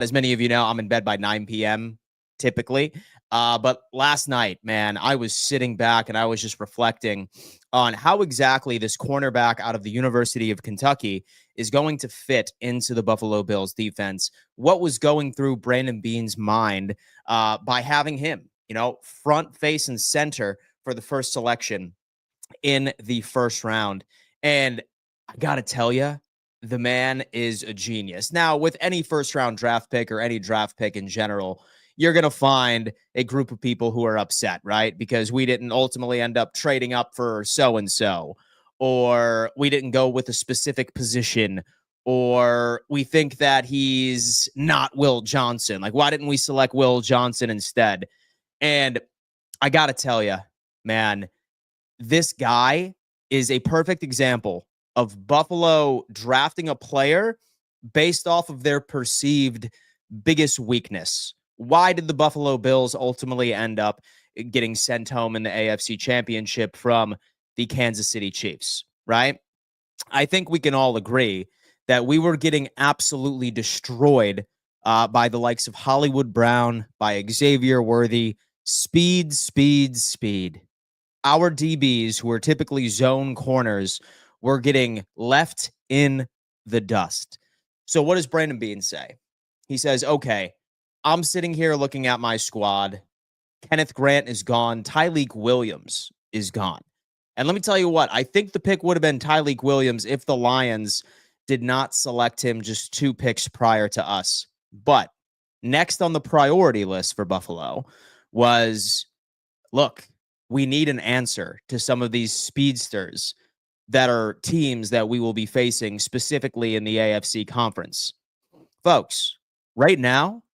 As many of you know, I'm in bed by 9 p.m. typically. But last night, man, I was sitting back and I was just reflecting on how exactly this cornerback out of the University of Kentucky is going to fit into the Buffalo Bills defense. What was going through Brandon Beane's mind by having him, front, face, and center for the first selection in the first round. And I got to tell you, the man is a genius. Now, with any first round draft pick or any draft pick in general, you're going to find a group of people who are upset, right? Because we didn't ultimately end up trading up for so-and-so, or we didn't go with a specific position, or we think that he's not Will Johnson. Like, why didn't we select Will Johnson instead? And I got to tell you, man, this guy is a perfect example of Buffalo drafting a player based off of their perceived biggest weakness. Why did the Buffalo Bills ultimately end up getting sent home in the AFC Championship from the Kansas City Chiefs, right? I think we can all agree that we were getting absolutely destroyed by the likes of Hollywood Brown, by Xavier Worthy. Speed. Our DBs, who are typically zone corners, were getting left in the dust. So what does Brandon Beane say? He says, okay, I'm sitting here looking at my squad. Kenneth Grant is gone. Tyleik Williams is gone. And let me tell you what, I think the pick would have been Tyleik Williams if the Lions did not select him just 2 picks prior to us. But next on the priority list for Buffalo was, look, we need an answer to some of these speedsters that are teams that we will be facing specifically in the AFC conference. Folks, right now,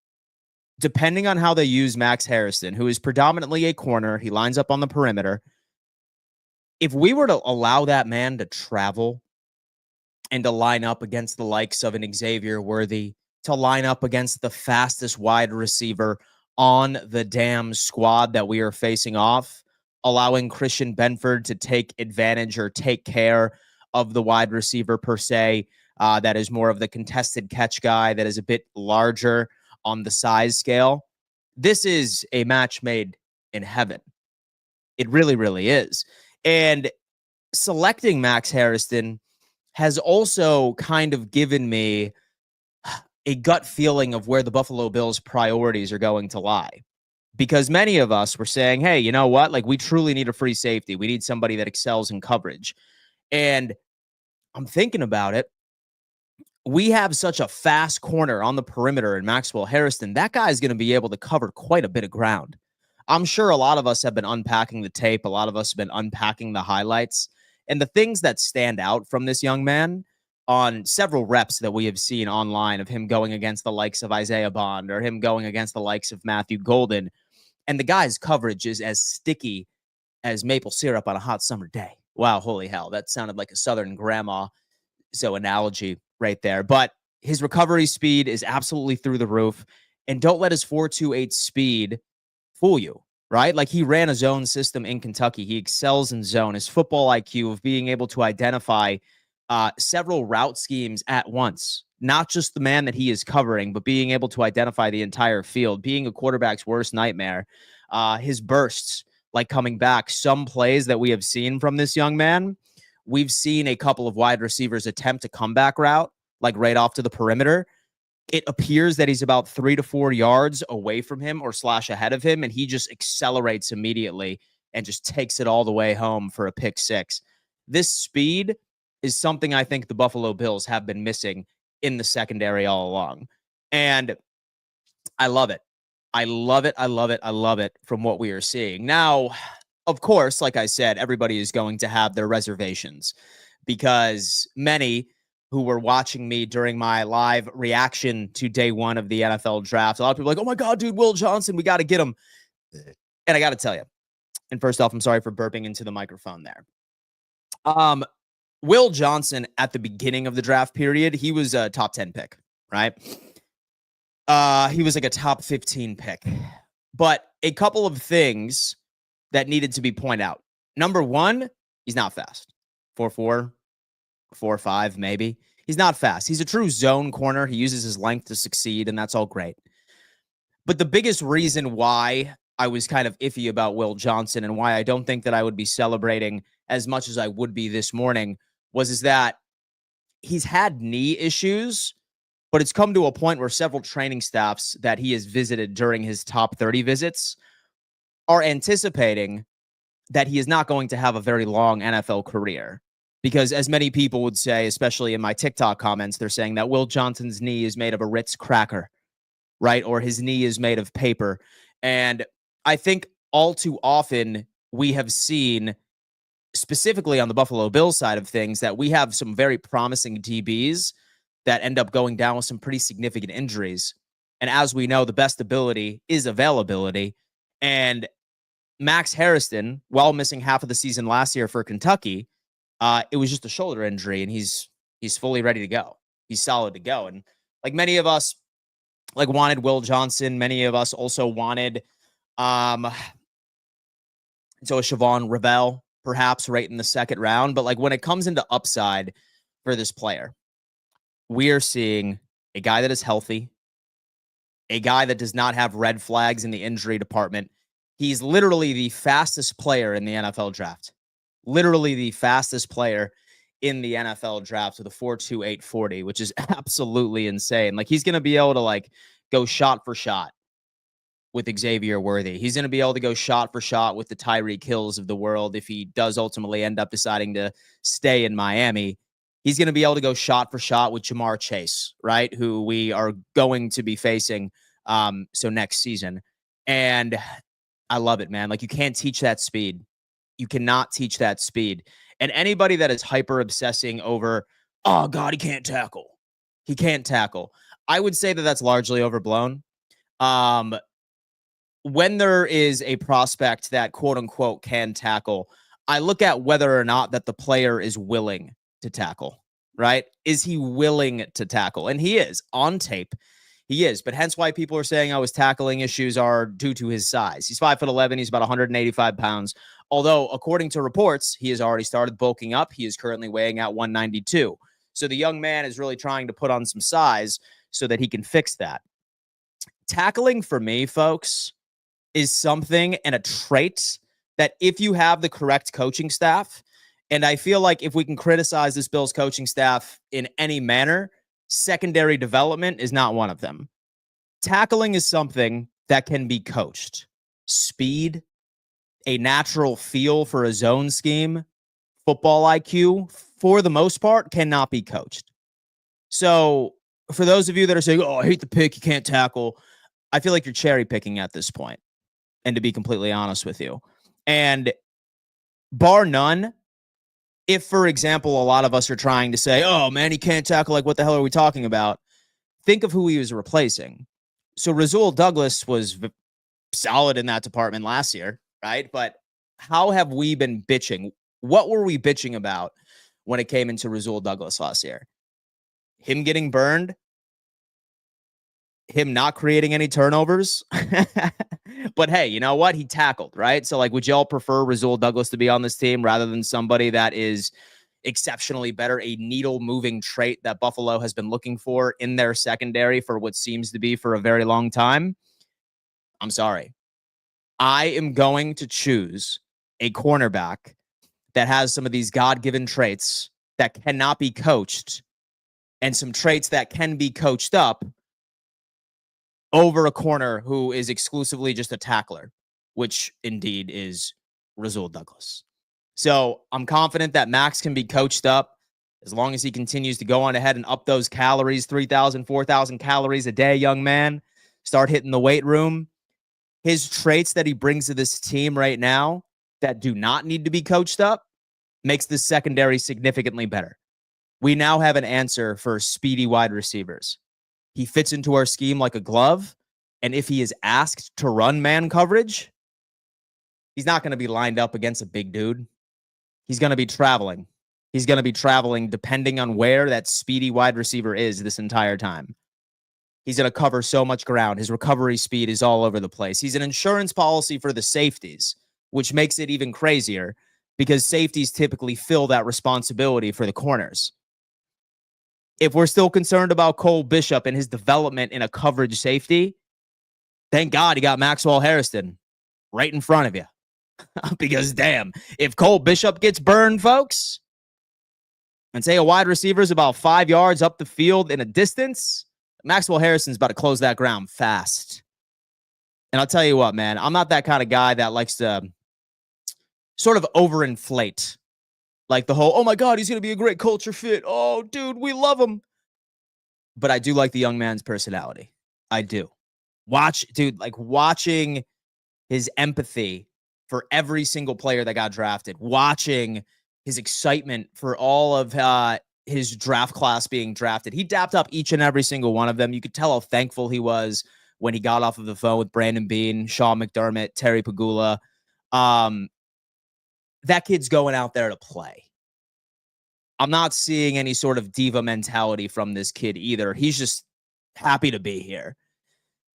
depending on how they use Max Hairston, who is predominantly a corner, he lines up on the perimeter. If we were to allow that man to travel and to line up against the likes of an Xavier Worthy, to line up against the fastest wide receiver on the damn squad that we are facing off, allowing Christian Benford to take advantage or take care of the wide receiver per se, that is more of the contested catch guy, that is a bit larger on the size scale. This is a match made in heaven. It really, really is. And selecting Max Hairston has also kind of given me a gut feeling of where the Buffalo Bills' priorities are going to lie. Because many of us were saying, hey, you know what? Like, we truly need a free safety. We need somebody that excels in coverage. And I'm thinking about it. We have such a fast corner on the perimeter in Maxwell Hariston. That guy is going to be able to cover quite a bit of ground. I'm sure a lot of us have been unpacking the tape. A lot of us have been unpacking the highlights. And the things that stand out from this young man on several reps that we have seen online of him going against the likes of Isaiah Bond or him going against the likes of Matthew Golden, and the guy's coverage is as sticky as maple syrup on a hot summer day. Wow, holy hell. That sounded like a Southern grandma analogy right there. But his recovery speed is absolutely through the roof. And don't let his 4.28 speed fool you, right? Like, he ran a zone system in Kentucky. He excels in zone. His football IQ of being able to identify several route schemes at once, not just the man that he is covering, but being able to identify the entire field, being a quarterback's worst nightmare. His bursts, like coming back, some plays that we have seen from this young man, we've seen a couple of wide receivers attempt a comeback route, like right off to the perimeter. It appears that he's about 3 to 4 yards away from him or / ahead of him, and he just accelerates immediately and just takes it all the way home for a pick 6. This speed is something I think the Buffalo Bills have been missing in the secondary all along. And I love it. I love it from what we are seeing. Now, of course, like I said, everybody is going to have their reservations because many who were watching me during my live reaction to day 1 of the NFL draft, a lot of people are like, oh my God, dude, Will Johnson, we got to get him. And I got to tell you, and first off, I'm sorry for burping into the microphone there. Will Johnson at the beginning of the draft period, he was a top 10 pick, right? He was like a top 15 pick. But a couple of things that needed to be pointed out. Number one, he's not fast. 4.4, 4.5 maybe. He's not fast. He's a true zone corner. He uses his length to succeed, and that's all great. But the biggest reason why I was kind of iffy about Will Johnson and why I don't think that I would be celebrating as much as I would be this morning is that he's had knee issues, but it's come to a point where several training staffs that he has visited during his top 30 visits are anticipating that he is not going to have a very long NFL career. Because as many people would say, especially in my TikTok comments, they're saying that Will Johnson's knee is made of a Ritz cracker, right? Or his knee is made of paper. And I think all too often we have seen, specifically on the Buffalo Bills side of things, that we have some very promising DBs that end up going down with some pretty significant injuries. And as we know, the best ability is availability. And Max Hairston, while missing half of the season last year for Kentucky, it was just a shoulder injury, and he's fully ready to go. He's solid to go. And like many of us wanted Will Johnson, many of us also wanted so a Siobhan Ravel, perhaps right in the second round. But like when it comes into upside for this player, we are seeing a guy that is healthy, a guy that does not have red flags in the injury department. He's literally the fastest player in the NFL draft. Literally the fastest player in the NFL draft with a 4.28 40, which is absolutely insane. Like he's going to be able to go shot for shot with Xavier Worthy. He's going to be able to go shot for shot with the Tyreek Hills of the world if he does ultimately end up deciding to stay in Miami. He's going to be able to go shot for shot with Jamar Chase, right? Who we are going to be facing so next season. And I love it, man. Like you can't teach that speed. You cannot teach that speed. And anybody that is hyper obsessing over, oh God, he can't tackle. He can't tackle. I would say that that's largely overblown. When there is a prospect that quote unquote can tackle, I look at whether or not that the player is willing to tackle, right? Is he willing to tackle? And he is on tape. He is, but hence why people are saying, his tackling issues are due to his size. He's 5'11". He's about 185 pounds. Although, according to reports, he has already started bulking up. He is currently weighing at 192. So the young man is really trying to put on some size so that he can fix that. Tackling for me, folks, is something and a trait that if you have the correct coaching staff, and I feel like if we can criticize this Bills coaching staff in any manner, secondary development is not one of them. Tackling is something that can be coached. Speed, a natural feel for a zone scheme, football IQ, for the most part, cannot be coached. So for those of you that are saying, I hate the pick, you can't tackle, I feel like you're cherry picking at this point, and to be completely honest with you. And bar none, if, for example, a lot of us are trying to say, oh, man, he can't tackle, like, what the hell are we talking about? Think of who he was replacing. So Rasul Douglas was solid in that department last year, right? But how have we been bitching? What were we bitching about when it came into Rasul Douglas last year? Him getting burned? Him not creating any turnovers? But hey, you know what? He tackled, right? So would y'all prefer Rasul Douglas to be on this team rather than somebody that is exceptionally better, a needle moving trait that Buffalo has been looking for in their secondary for what seems to be for a very long time? I'm sorry. I am going to choose a cornerback that has some of these God-given traits that cannot be coached and some traits that can be coached up over a corner who is exclusively just a tackler, which indeed is Rasul Douglas. So I'm confident that Max can be coached up as long as he continues to go on ahead and up those calories, 3,000, 4,000 calories a day, young man. Start hitting the weight room. His traits that he brings to this team right now that do not need to be coached up makes the secondary significantly better. We now have an answer for speedy wide receivers. He fits into our scheme like a glove. And if he is asked to run man coverage, he's not going to be lined up against a big dude. He's going to be traveling. He's going to be traveling depending on where that speedy wide receiver is this entire time. He's going to cover so much ground. His recovery speed is all over the place. He's an insurance policy for the safeties, which makes it even crazier because safeties typically fill that responsibility for the corners. If we're still concerned about Cole Bishop and his development in a coverage safety, thank God he got Maxwell Hairston right in front of you. Because damn, if Cole Bishop gets burned, folks, and say a wide receiver is about 5 yards up the field in a distance, Maxwell Harrison's about to close that ground fast. And I'll tell you what, man, I'm not that kind of guy that likes to sort of overinflate. Like the whole, oh my God, he's going to be a great culture fit. Oh, dude, we love him. But I do like the young man's personality. I do. Watching his empathy for every single player that got drafted, watching his excitement for all of his draft class being drafted. He dapped up each and every single one of them. You could tell how thankful he was when he got off of the phone with Brandon Beane, Sean McDermott, Terry Pagula. That kid's going out there to play. I'm not seeing any sort of diva mentality from this kid either. He's just happy to be here.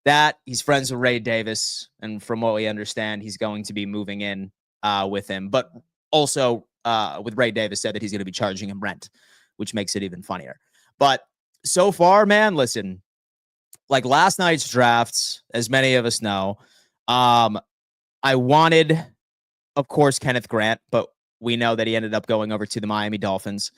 That he's friends with Ray Davis, and from what we understand, he's going to be moving in with him. But also, with Ray Davis said that he's going to be charging him rent, which makes it even funnier. But so far, man, listen, like last night's drafts, as many of us know, I wanted, of course, Kenneth Grant, but we know that he ended up going over to the Miami Dolphins.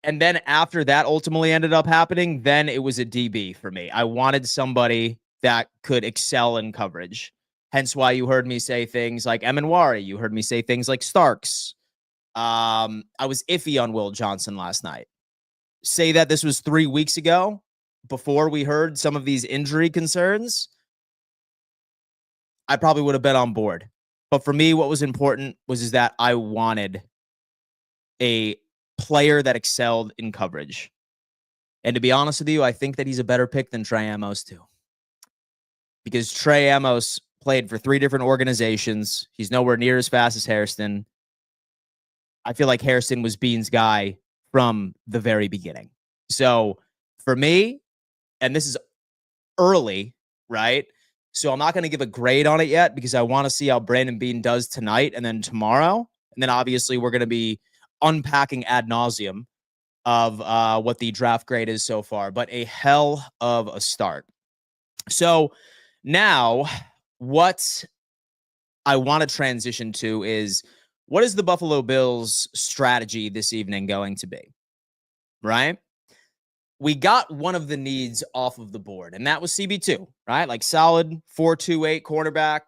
And then after that ultimately ended up happening, then it was a DB for me. I wanted somebody that could excel in coverage. Hence why you heard me say things like Emanwari. You heard me say things like Starks. I was iffy on Will Johnson last night. Say that this was 3 weeks ago, before we heard some of these injury concerns, I probably would have been on board. But for me, what was important was that I wanted a player that excelled in coverage. And to be honest with you, I think that he's a better pick than Trey Amos too. Because Trey Amos played for 3 different organizations. He's nowhere near as fast as Hairston. I feel like Hairston was Beane's guy from the very beginning. So for me, and this is early, right? So I'm not going to give a grade on it yet because I want to see how Brandon Beane does tonight and then tomorrow. And then obviously we're going to be unpacking ad nauseum of what the draft grade is so far, but a hell of a start. So now what I want to transition to is, what is the Buffalo Bills strategy this evening going to be? Right? We got one of the needs off of the board, and that was CB2, right? Like solid 4.28 cornerback.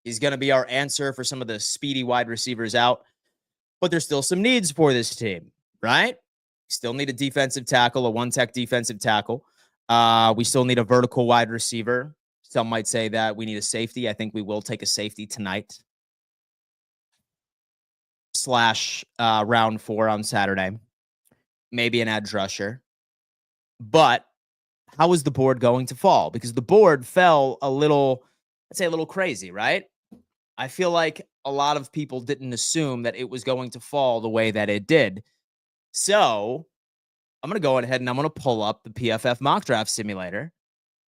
He's going to be our answer for some of the speedy wide receivers out. But there's still some needs for this team, right? Still need a defensive tackle, a one-tech defensive tackle. We still need a vertical wide receiver. Some might say that we need a safety. I think we will take a safety tonight. / round 4 on Saturday. Maybe an edge rusher. But how is the board going to fall? Because the board fell a little, let's say a little crazy, right? I feel like a lot of people didn't assume that it was going to fall the way that it did. So I'm going to go ahead and I'm going to pull up the PFF mock draft simulator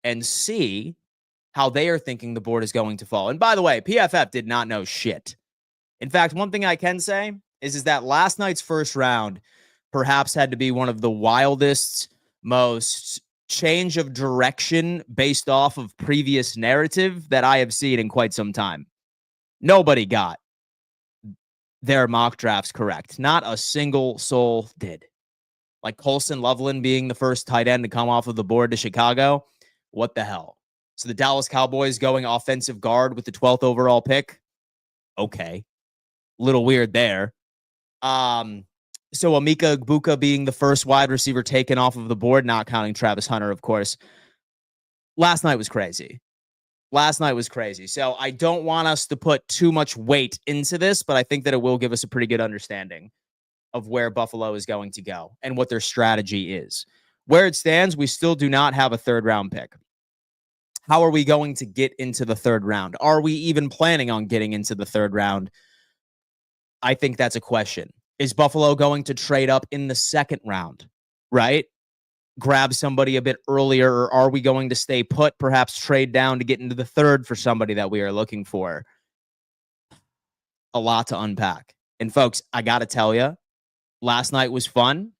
and see how they are thinking the board is going to fall. And by the way, PFF did not know shit. In fact, one thing I can say is that last night's first round perhaps had to be one of the wildest, most change of direction based off of previous narrative that I have seen in quite some time. Nobody got their mock drafts correct. Not a single soul did. Like Colson Loveland being the first tight end to come off of the board to Chicago. What the hell? So the Dallas Cowboys going offensive guard with the 12th overall pick. Okay. Little weird there. So Emeka Egbuka being the first wide receiver taken off of the board, not counting Travis Hunter, of course. Last night was crazy. So I don't want us to put too much weight into this, but I think that it will give us a pretty good understanding of where Buffalo is going to go and what their strategy is. Where it stands, we still do not have a 3rd round pick. How are we going to get into the 3rd round? Are we even planning on getting into the 3rd round? I think that's a question. Is Buffalo going to trade up in the 2nd round, right? Grab somebody a bit earlier, or are we going to stay put, perhaps trade down to get into the 3rd for somebody that we are looking for? A lot to unpack. And folks, I got to tell you, last night was fun.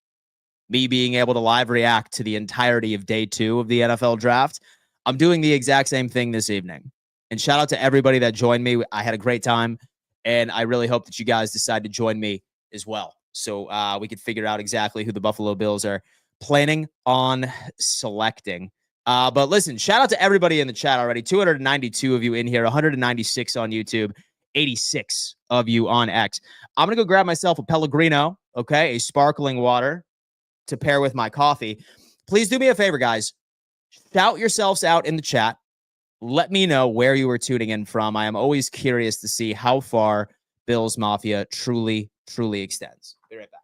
me being able to live react to the entirety of day 2 of the NFL draft, I'm doing the exact same thing this evening. And shout out to everybody that joined me. I had a great time, and I really hope that you guys decide to join me as well, so we could figure out exactly who the Buffalo Bills are planning on selecting. But listen, shout out to everybody in the chat already. 292 of you in here, 196 on YouTube, 86 of you on X. I'm going to go grab myself a Pellegrino, okay, a sparkling water to pair with my coffee. Please do me a favor, guys. Shout yourselves out in the chat. Let me know where you are tuning in from. I am always curious to see how far Bills Mafia truly extends. Be right back.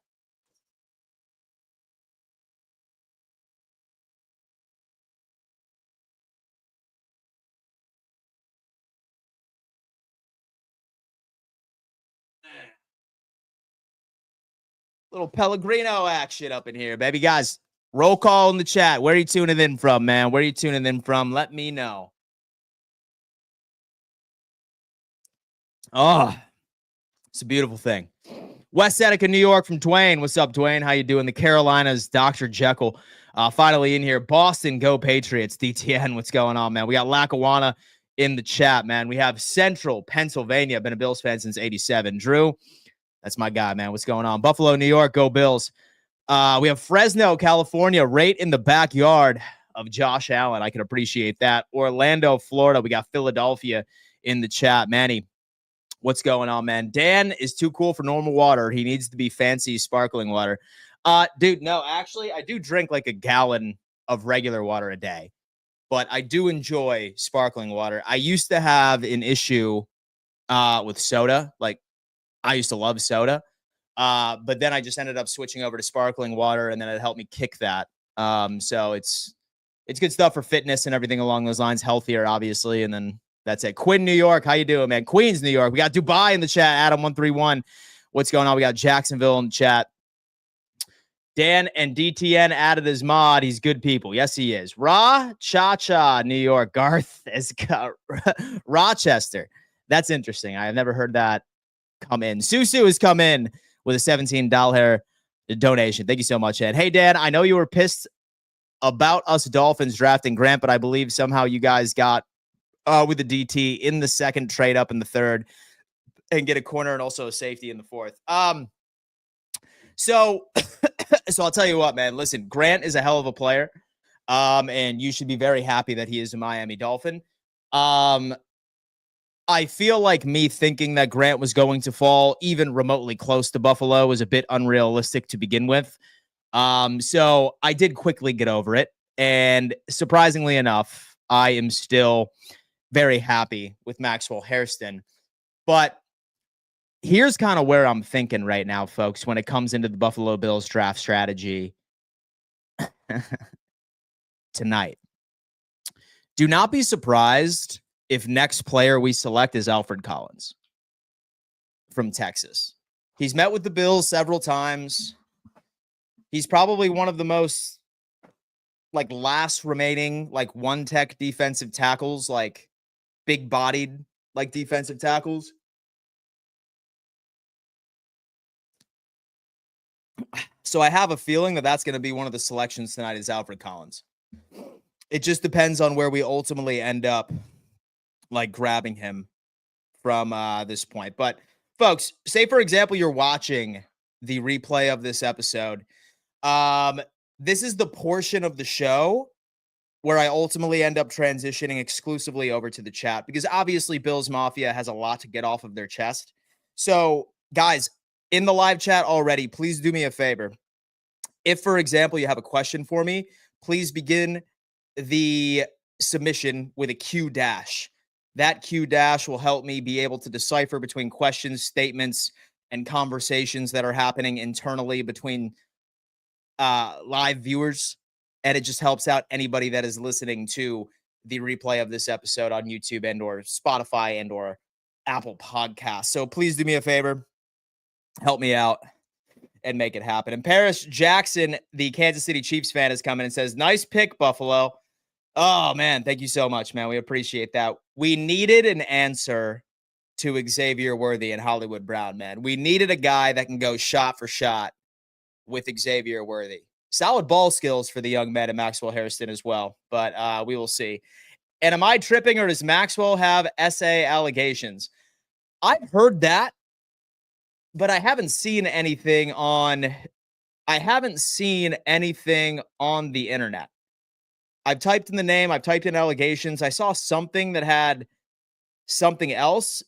Little Pellegrino action up in here, baby. Guys, roll call in the chat. Where are you tuning in from, man? Where are you tuning in from? Let me know. Oh, it's a beautiful thing. West Seneca, New York from Dwayne. What's up, Dwayne? How you doing? The Carolinas, Dr. Jekyll. Finally in here. Boston, go Patriots. DTN, what's going on, man? We got Lackawanna in the chat, man. We have Central Pennsylvania. Been a Bills fan since 87. Drew, that's my guy, man. What's going on? Buffalo, New York, go Bills. We have Fresno, California, right in the backyard of Josh Allen. I can appreciate that. Orlando, Florida. We got Philadelphia in the chat. Manny, what's going on, man? Dan is too cool for normal water. He needs to be fancy sparkling water. Dude, no, actually, I do drink like a gallon of regular water a day, but I do enjoy sparkling water. I used to have an issue with soda. Like, I used to love soda. But then I just ended up switching over to sparkling water, and then it helped me kick that. So it's good stuff for fitness and everything along those lines. Healthier, obviously, and then that's it. Quinn, New York. How you doing, man? Queens, New York. We got Dubai in the chat. Adam131. What's going on? We got Jacksonville in the chat. Dan and DTN added his mod. He's good people. Yes, he is. Ra Cha-Cha, New York. Garth has got Rochester. That's interesting. I have never heard that come in. Susu has come in with a $17 donation. Thank you so much, Ed. Hey, Dan, I know you were pissed about us Dolphins drafting Grant, but I believe somehow you guys got with the DT in the second, trade up in the third, and get a corner and also a safety in the fourth. So I'll tell you what, man. Listen, Grant is a hell of a player, and you should be very happy that he is a Miami Dolphin. I feel like me thinking that Grant was going to fall even remotely close to Buffalo was a bit unrealistic to begin with. So I did quickly get over it. And surprisingly enough, I am still very happy with Max Hairston. But here's kind of where I'm thinking right now, folks, when it comes into the Buffalo Bills draft strategy tonight. Do not be surprised if next player we select is Alfred Collins from Texas. He's met with the Bills several times. He's probably one of the most last remaining one tech defensive tackles, big bodied defensive tackles. So I have a feeling that that's going to be one of the selections tonight is Alfred Collins. It just depends on where we ultimately end up grabbing him from this point. But folks, say for example, you're watching the replay of this episode. This is the portion of the show where I ultimately end up transitioning exclusively over to the chat, because obviously Bills Mafia has a lot to get off of their chest. So guys, in the live chat already, please do me a favor. If, for example, you have a question for me, please begin the submission with a Q dash. That Q dash will help me be able to decipher between questions, statements, and conversations that are happening internally between live viewers. And it just helps out anybody that is listening to the replay of this episode on YouTube and or Spotify and or Apple Podcasts. So please do me a favor. Help me out and make it happen. And Paris Jackson, the Kansas City Chiefs fan, has come in and says, nice pick, Buffalo. Oh, man, thank you so much, man. We appreciate that. We needed an answer to Xavier Worthy and Hollywood Brown, man. We needed a guy that can go shot for shot with Xavier Worthy. Solid ball skills for the young man at Maxwell Hairston as well, but we will see. And am I tripping, or does Maxwell have SA allegations? I've heard that, but I haven't seen anything on the internet. I've typed in the name, I've typed in allegations. I saw something that had something else.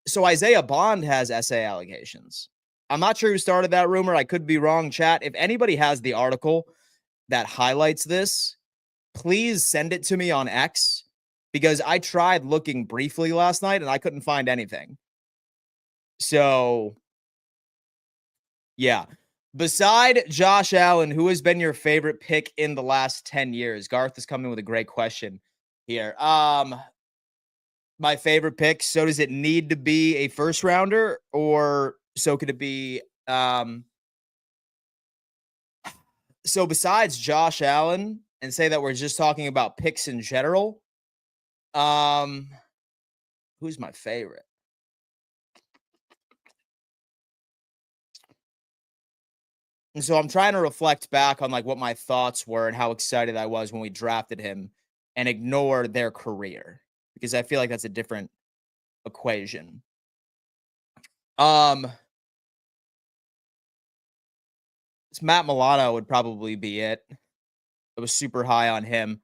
So Isaiah Bond has SA allegations. I'm not sure who started that rumor. I could be wrong, chat. If anybody has the article that highlights this, please send it to me on X, because I tried looking briefly last night and I couldn't find anything. So, yeah. Beside Josh Allen, who has been your favorite pick in the last 10 years? Garth is coming with a great question here. My favorite pick. So does it need to be a first rounder, or so could it be? So besides Josh Allen, and say that we're just talking about picks in general, who's my favorite? And so I'm trying to reflect back on like what my thoughts were and how excited I was when we drafted him, and ignore their career, because I feel like that's a different equation. It's Matt Milano would probably be it. I was super high on him.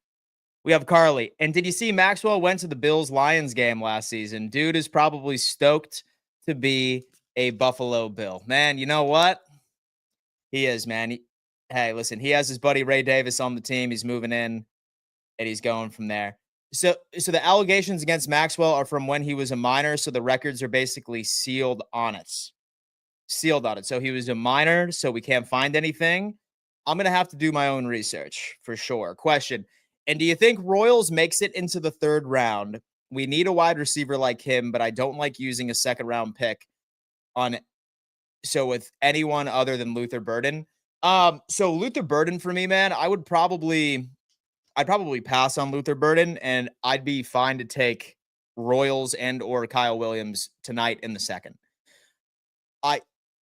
We have Carly. And did you see Maxwell went to the Bills-Lions game last season? Dude is probably stoked to be a Buffalo Bill. Man, you know what? He is, man. Hey, listen, he has his buddy Ray Davis on the team. He's moving in, and he's going from there. So the allegations against Maxwell are from when he was a minor, so the records are basically sealed on it. So he was a minor, so we can't find anything. I'm going to have to do my own research for sure. Question. And do you think Royals makes it into the third round? We need a wide receiver like him, but I don't like using a second round pick on it. So with anyone other than Luther Burden. So Luther Burden for me, man, I'd probably pass on Luther Burden, and I'd be fine to take Royals and or Kyle Williams tonight in the second.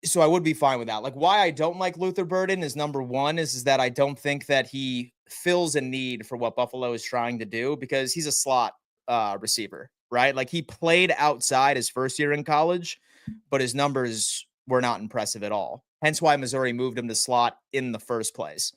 So I would be fine with that. Like, why I don't like Luther Burden is, number one, is that I don't think that he fills a need for what Buffalo is trying to do, because he's a slot receiver, right? Like, he played outside his first year in college, but his numbers were not impressive at all. Hence why Missouri moved him to slot in the first place.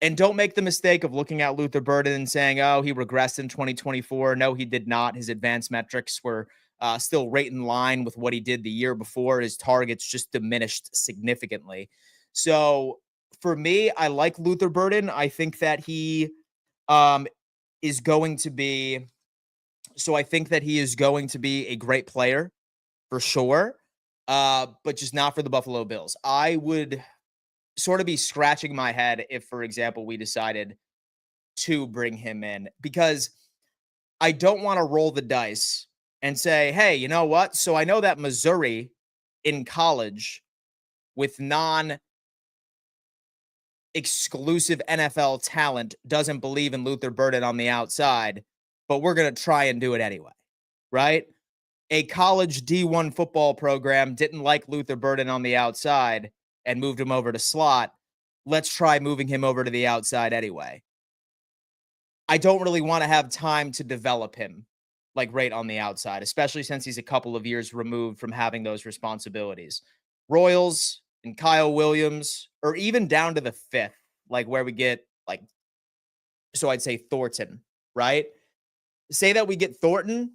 And don't make the mistake of looking at Luther Burden and saying, oh, he regressed in 2024. No, he did not. His advanced metrics were still right in line with what he did the year before. His targets just diminished significantly. So for me, I like Luther Burden. I think that he is going to be. So I think that he is going to be a great player for sure, but just not for the Buffalo Bills. I would sort of be scratching my head if, for example, we decided to bring him in, because I don't want to roll the dice and say, hey, you know what? So I know that Missouri in college with non-exclusive NFL talent doesn't believe in Luther Burden on the outside, but we're going to try and do it anyway, right? A college D1 football program didn't like Luther Burden on the outside and moved him over to slot. Let's try moving him over to the outside anyway. I don't really want to have time to develop him like right on the outside, especially since he's a couple of years removed from having those responsibilities. Royals and Kyle Williams, or even down to the fifth, like where we get like, so I'd say Thornton, right? Say that we get Thornton.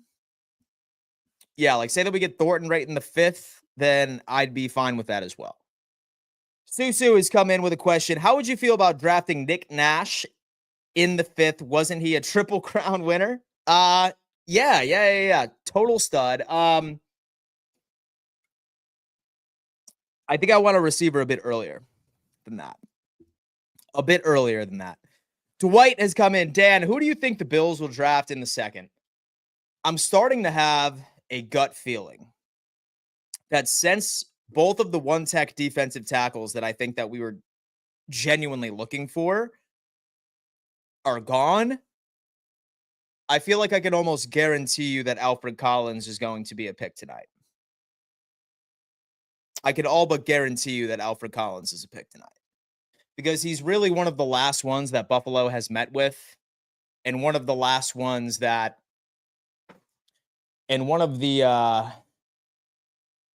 Yeah, like say that we get Thornton right in the fifth, then I'd be fine with that as well. Susu has come in with a question. How would you feel about drafting Nick Nash in the fifth? Wasn't he a Triple Crown winner? Yeah. Total stud. I think I want a receiver a bit earlier than that. Dwight has come in. Dan, who do you think the Bills will draft in the second? I'm starting to have a gut feeling that since both of the one-tech defensive tackles that I think that we were genuinely looking for are gone, I feel like I can almost guarantee you that Alfred Collins is going to be a pick tonight. I can all but guarantee you that Alfred Collins is a pick tonight. because he's really one of the last ones that Buffalo has met with, and one of the last ones that, and one of the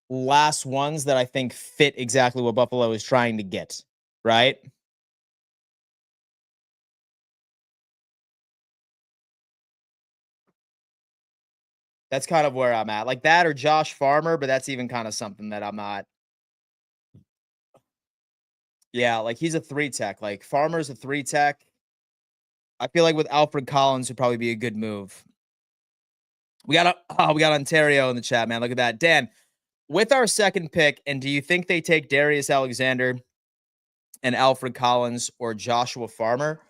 last ones that I think fit exactly what Buffalo is trying to get, right? That's kind of where I'm at. Like that or Josh Farmer, but that's even kind of something that I'm not. Yeah, like he's a three tech. Like Farmer's a three tech. I feel like with Alfred Collins would probably be a good move. We got Ontario in the chat, man. Look at that. Dan, with our second pick, and do you think they take Darius Alexander and Alfred Collins or Joshua Farmer?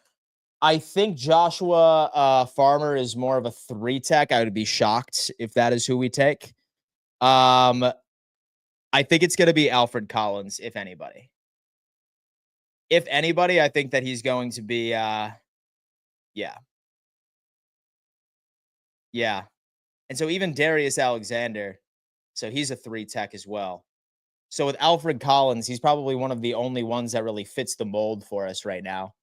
I think Joshua Farmer is more of a three tech. I would be shocked if that is who we take. Um, I think it's going to be Alfred Collins, if anybody. If anybody, I think that he's going to be, yeah, yeah. And so even Darius Alexander, so he's a three tech as well. So with Alfred Collins, he's probably one of the only ones that really fits the mold for us right now.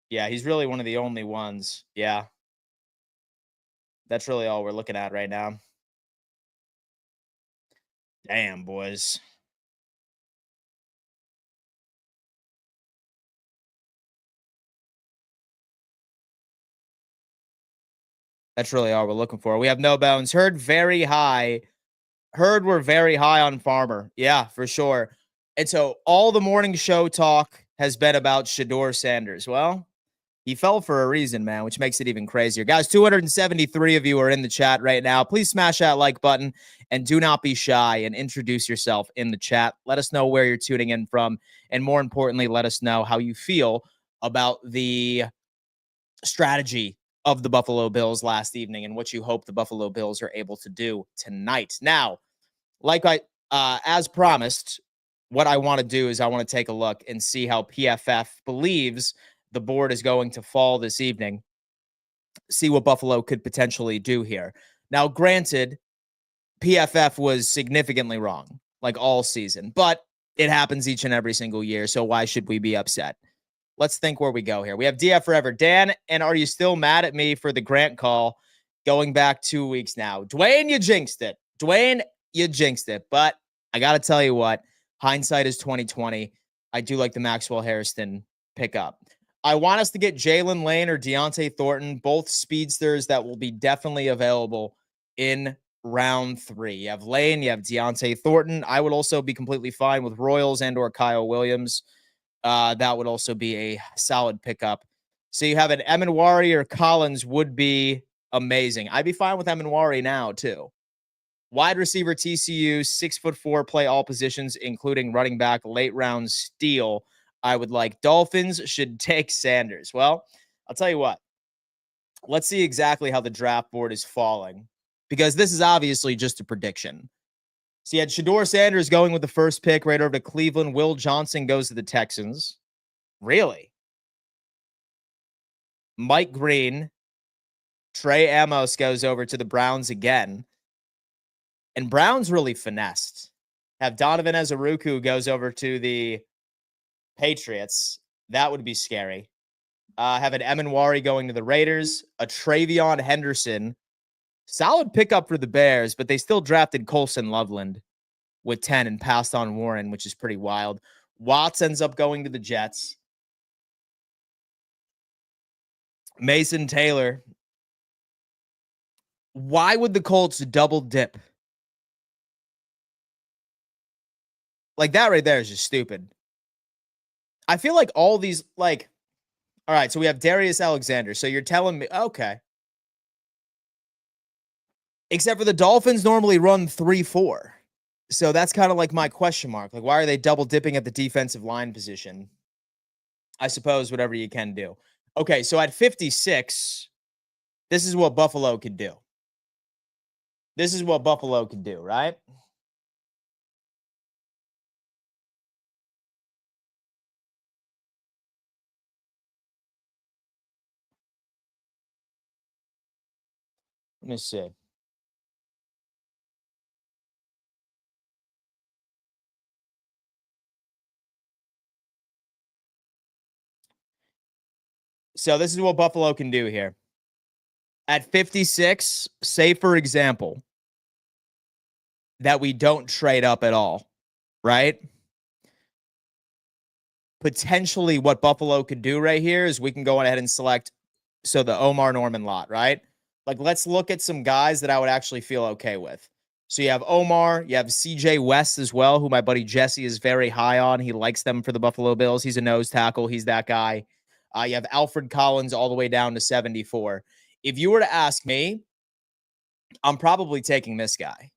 Yeah, he's really one of the only ones. Yeah. That's really all we're looking at right now. Damn, boys. That's really all we're looking for. We have no bones. Heard very high. Heard we're very high on Farmer. Yeah, for sure. And so all the morning show talk has been about Shador Sanders. Well, he fell for a reason, man, which makes it even crazier. Guys, 273 of you are in the chat right now. Please smash that like button and do not be shy and introduce yourself in the chat. Let us know where you're tuning in from. And more importantly, let us know how you feel about the strategy of the Buffalo Bills last evening and what you hope the Buffalo Bills are able to do tonight. Now, like as promised, what I want to do is I want to take a look and see how PFF believes the board is going to fall this evening. See what Buffalo could potentially do here. Now, granted, PFF was significantly wrong, like all season, but it happens each and every single year. So why should we be upset? Let's think where we go here. We have DF Forever. Dan, and are you still mad at me for the Grant call going back 2 weeks now? Dwayne, you jinxed it. Dwayne, you jinxed it. But I got to tell you what, hindsight is 2020. I do like the Maxwell Hairston pickup. I want us to get Jalen Lane or Deontay Thornton, both speedsters that will be definitely available in round 3. You have Lane, you have Deontay Thornton. I would also be completely fine with Royals and or Kyle Williams. That would also be a solid pickup. So you have an Emanwari or Collins would be amazing. I'd be fine with Emanwari now too. Wide receiver TCU, 6'4", play all positions, including running back, late round steal. I would like. Dolphins should take Sanders. Well, I'll tell you what. Let's see exactly how the draft board is falling, because this is obviously just a prediction. So you had Shador Sanders going with the first pick right over to Cleveland. Will Johnson goes to the Texans. Really? Mike Green, Trey Amos goes over to the Browns again. And Browns really finessed. Have Donovan Azuruku goes over to the Patriots. That would be scary. Have an Emanwari going to the Raiders. A Travion Henderson. Solid pickup for the Bears, but they still drafted Colson Loveland with 10 and passed on Warren, which is pretty wild. Watts ends up going to the Jets. Mason Taylor. Why would the Colts double dip? Like that right there is just stupid. I feel like all these, like, all right, so we have Darius Alexander. So you're telling me, okay. Except for the Dolphins normally run 3-4. So that's kind of like my question mark. Like, why are they double dipping at the defensive line position? I suppose whatever you can do. Okay, so at 56, this is what Buffalo could do. This is what Buffalo could do, right? Let me see. So this is what Buffalo can do here. At 56, say, for example, that we don't trade up at all, right? Potentially what Buffalo could do right here is we can go ahead and select, so the Omar Norman lot, right? Like, let's look at some guys that I would actually feel okay with. So you have Omar, you have CJ West as well, who my buddy Jesse is very high on. He likes them for the Buffalo Bills. He's a nose tackle. He's that guy. You have Alfred Collins all the way down to 74. If you were to ask me, I'm probably taking this guy.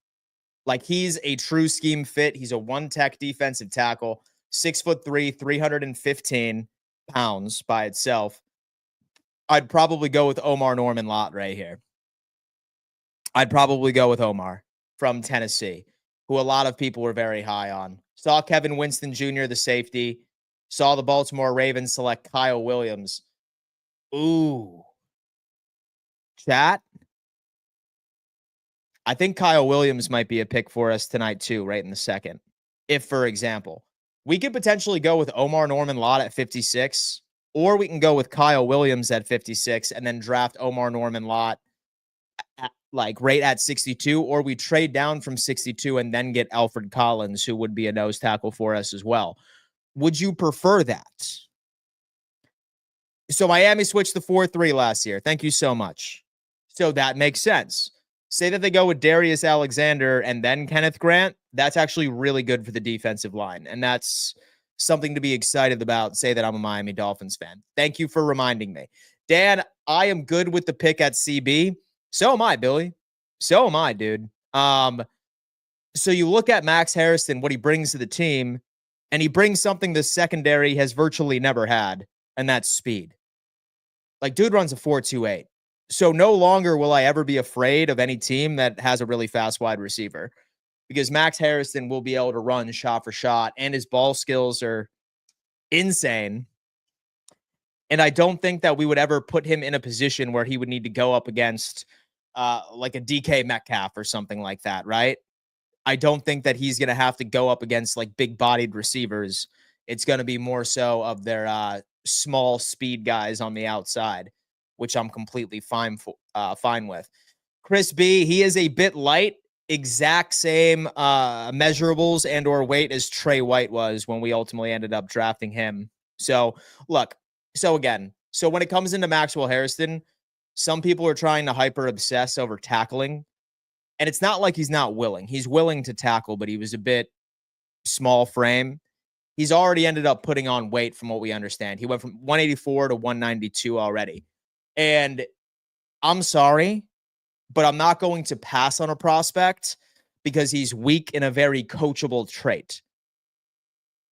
Like, he's a true scheme fit. He's a one-tech defensive tackle, 6'3", 315 pounds by itself. I'd probably go with Omar Norman lot right here. I'd probably go with Omar from Tennessee, who a lot of people were very high on. Saw Kevin Winston Jr., the safety. Saw the Baltimore Ravens select Kyle Williams. Ooh. Chat. I think Kyle Williams might be a pick for us tonight too, right in the second. If, for example, we could potentially go with Omar Norman lot at 56, or we can go with Kyle Williams at 56 and then draft Omar Norman lot like right at 62, or we trade down from 62 and then get Alfred Collins, who would be a nose tackle for us as well. Would you prefer that? So Miami switched to 4-3 last year. Thank you so much. So that makes sense. Say that they go with Darius Alexander and then Kenneth Grant. That's actually really good for the defensive line. And that's something to be excited about. Say that I'm a Miami Dolphins fan. Thank you for reminding me. Dan, I am good with the pick at CB. So am I, Billy. So am I, dude. So you look at Max Hairston, what he brings to the team, and he brings something the secondary has virtually never had, and that's speed. Like, dude runs a 4.28. So no longer will I ever be afraid of any team that has a really fast wide receiver, because Max Hairston will be able to run shot for shot, and his ball skills are insane. And I don't think that we would ever put him in a position where he would need to go up against like a DK Metcalf or something like that, right? I don't think that he's going to have to go up against like big-bodied receivers. It's going to be more so of their small speed guys on the outside, which I'm completely fine with. Chris B, he is a bit light, exact same measurables and or weight as Trey White was when we ultimately ended up drafting him. So, look, so when it comes into Maxwell Hairston, some people are trying to hyper obsess over tackling. And it's not like he's not willing. He's willing to tackle, but he was a bit small frame. He's already ended up putting on weight from what we understand. He went from 184 to 192 already. And I'm sorry, but I'm not going to pass on a prospect because he's weak in a very coachable trait.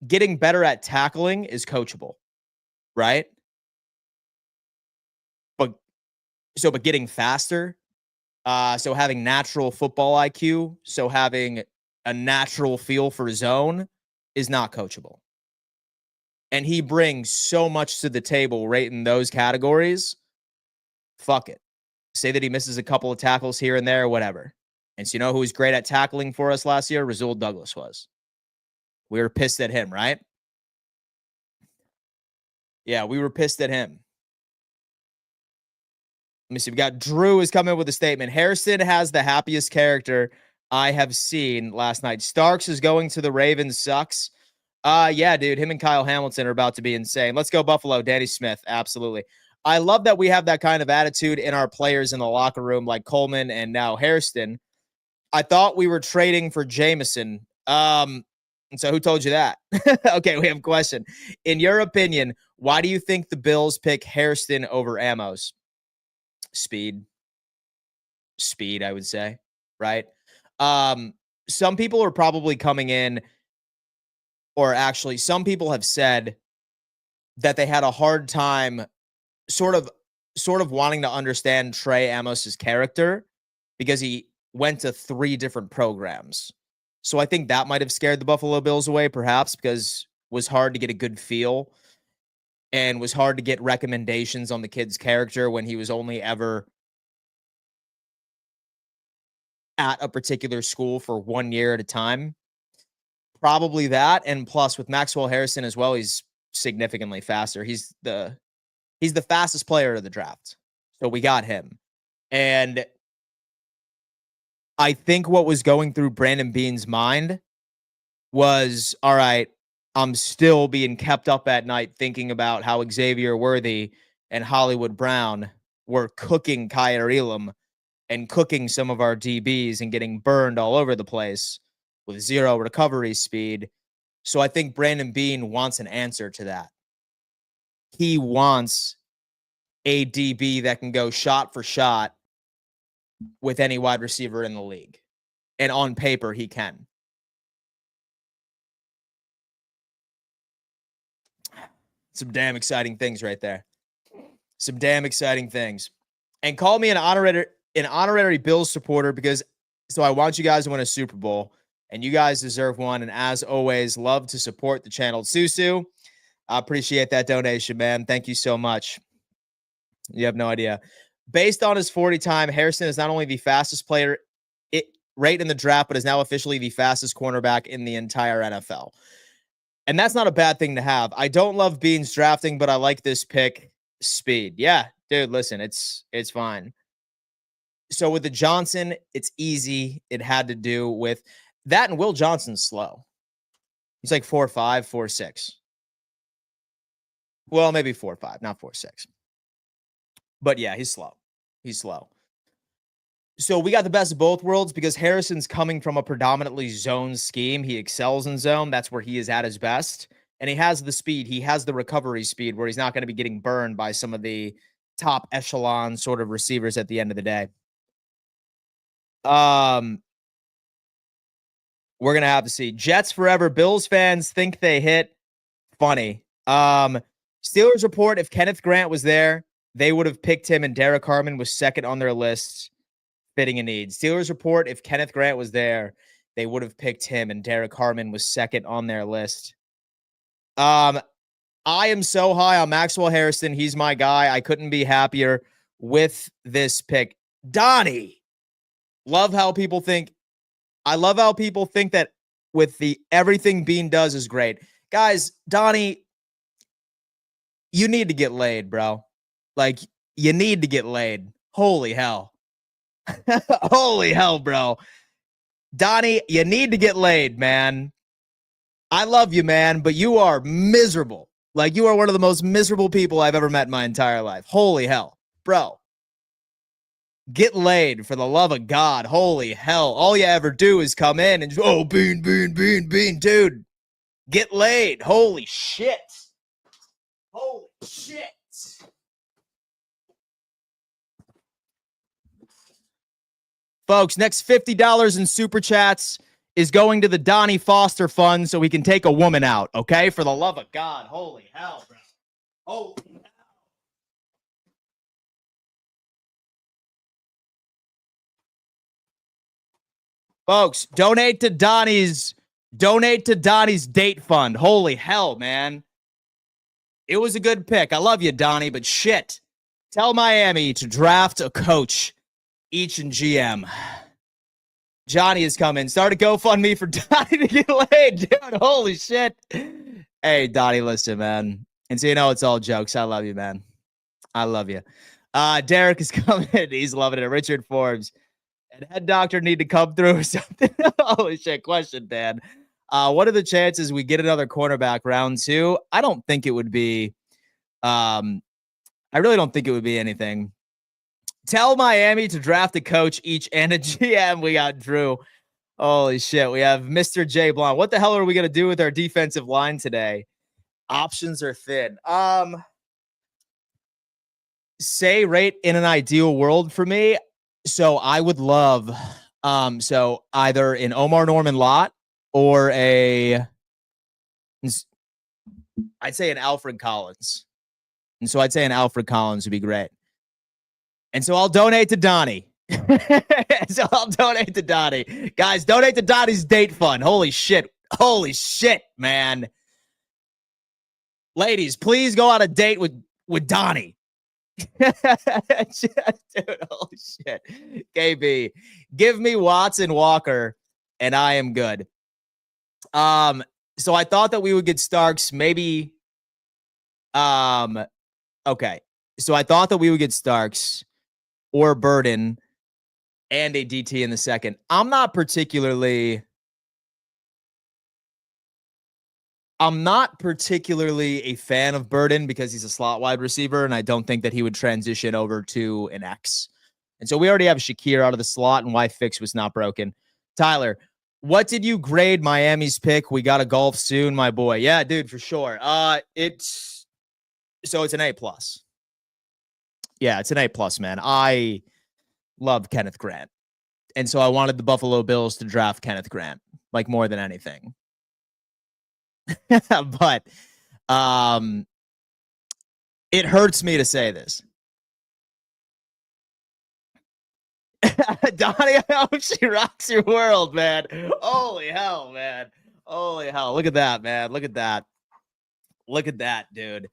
Getting better at tackling is coachable, right? But getting faster, so having natural football IQ, so having a natural feel for zone is not coachable. And he brings so much to the table right in those categories. Fuck it. Say that he misses a couple of tackles here and there, whatever. And so you know who was great at tackling for us last year? Rasul Douglas was. We were pissed at him, right? Yeah, we were pissed at him. Let me see. We got Drew is coming with a statement. Hairston has the happiest character I have seen last night. Starks is going to the Ravens. Sucks. Yeah, dude. Him and Kyle Hamilton are about to be insane. Let's go Buffalo. Danny Smith. Absolutely. I love that we have that kind of attitude in our players in the locker room, like Coleman and now Hairston. I thought we were trading for Jameson. And so who told you that? Okay, we have a question. In your opinion, why do you think the Bills pick Hairston over Amos? Speed, I would say, right? Some people are probably coming in, or actually some people have said that they had a hard time sort of wanting to understand Trey Amos's character because he went to 3 different programs. So I think that might have scared the Buffalo Bills away, perhaps, because it was hard to get a good feel and was hard to get recommendations on the kid's character when he was only ever at a particular school for 1 year at a time. Probably that. And plus with Maxwell Hairston as well, he's significantly faster. He's the He's the fastest player of the draft. So we got him. And I think what was going through Brandon Beane's mind was, all right, I'm still being kept up at night thinking about how Xavier Worthy and Hollywood Brown were cooking Kyer Elam and cooking some of our DBs and getting burned all over the place with zero recovery speed. So I think Brandon Beane wants an answer to that. He wants a DB that can go shot for shot with any wide receiver in the league. And on paper, he can. Some damn exciting things right there. Some damn exciting things. And call me an honorary Bills supporter because I want you guys to win a Super Bowl. And you guys deserve one. And as always, love to support the channel. Susu, I appreciate that donation, man. Thank you so much. You have no idea. Based on his 40 time, Hairston is not only the fastest player right in the draft, but is now officially the fastest cornerback in the entire NFL. And that's not a bad thing to have. I don't love Beane's drafting, but I like this pick speed. Yeah, dude, listen, it's fine. So with the Johnson, it's easy. It had to do with that, and Will Johnson's slow. He's like 4.5, 4.6. Well, maybe 4.5, not 4.6. But yeah, he's slow. He's slow. So we got the best of both worlds because Hariston's coming from a predominantly zone scheme. He excels in zone. That's where he is at his best. And he has the speed. He has the recovery speed where he's not going to be getting burned by some of the top echelon sort of receivers at the end of the day. We're going to have to see. Jets forever. Bills fans think they hit. Funny. Steelers report if Kenneth Grant was there, they would have picked him, and Derek Harmon was second on their list. Fitting a need. Steelers report if Kenneth Grant was there, they would have picked him, and Derek Harmon was second on their list. I am so high on Maxwell Hairston. He's my guy. I couldn't be happier with this pick. Donnie, love how people think. I love how people think that with the everything Beane does is great. Guys, Donnie, you need to get laid, bro. Like, you need to get laid. Holy hell. Holy hell, bro. Donnie, you need to get laid, man. I love you, man, but you are miserable. Like, you are one of the most miserable people I've ever met in my entire life. Holy hell. Bro. Get laid, for the love of God. Holy hell. All you ever do is come in and, oh, Beane. Dude, get laid. Holy shit. Holy shit. Folks, next $50 in super chats is going to the Donnie Foster Fund so we can take a woman out, okay? For the love of God. Holy hell, bro. Holy hell. Folks, donate to Donnie's date fund. Holy hell, man. It was a good pick. I love you, Donnie, but shit. Tell Miami to draft a coach. Each and GM. Johnny is coming. Start a GoFundMe for Donnie to get laid, dude. Holy shit. Hey, Donnie, listen, man. And so you know it's all jokes. I love you, man. I love you. Derek is coming. He's loving it. Richard Forbes. And head doctor need to come through or something. Holy shit. Question, man. What are the chances we get another cornerback round 2? I don't think it would be. I really don't think it would be anything. Tell Miami to draft a coach each and a GM. We got Drew. Holy shit. We have Mr. J. Blonde. What the hell are we going to do with our defensive line today? Options are thin. Say right in an ideal world for me. So I would love, so either an Omar Norman Lott or I'd say an Alfred Collins. And so I'd say an Alfred Collins would be great. And so I'll donate to Donnie. Guys, donate to Donnie's date fund. Holy shit, man. Ladies, please go on a date with Donnie. Dude, holy shit. KB, give me Watson Walker, and I am good. So I thought that we would get Starks, maybe. Okay. So I thought that we would get Starks or Burden and a DT in the second. I'm not particularly a fan of Burden because he's a slot wide receiver, and I don't think that he would transition over to an X. And so we already have Shakir out of the slot, and why Fix was not broken. Tyler, what did you grade Miami's pick? We got to golf soon, my boy. Yeah, dude, for sure. It's an A+. Yeah, it's an A+, man. I love Kenneth Grant. And so I wanted the Buffalo Bills to draft Kenneth Grant, like more than anything. But it hurts me to say this. Donnie, I hope she rocks your world, man. Holy hell, man. Holy hell. Look at that, man. Look at that. Look at that, dude.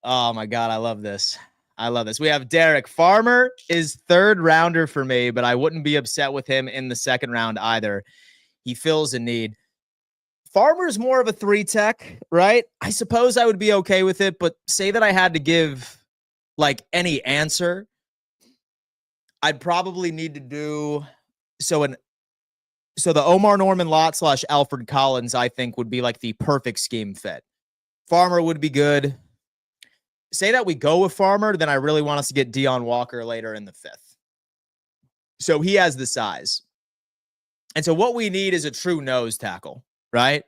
Oh, my God. I love this. I love this. We have Derek. Farmer is third rounder for me, but I wouldn't be upset with him in the second round either. He fills a need. Farmer's more of a 3-tech, right? I suppose I would be okay with it, but say that I had to give like any answer, I'd probably need to do so the Omar Norman lot / Alfred Collins, I think, would be like the perfect scheme fit. Farmer would be good. Say that we go with Farmer, then I really want us to get Deion Walker later in the 5th. So he has the size. And so what we need is a true nose tackle, right?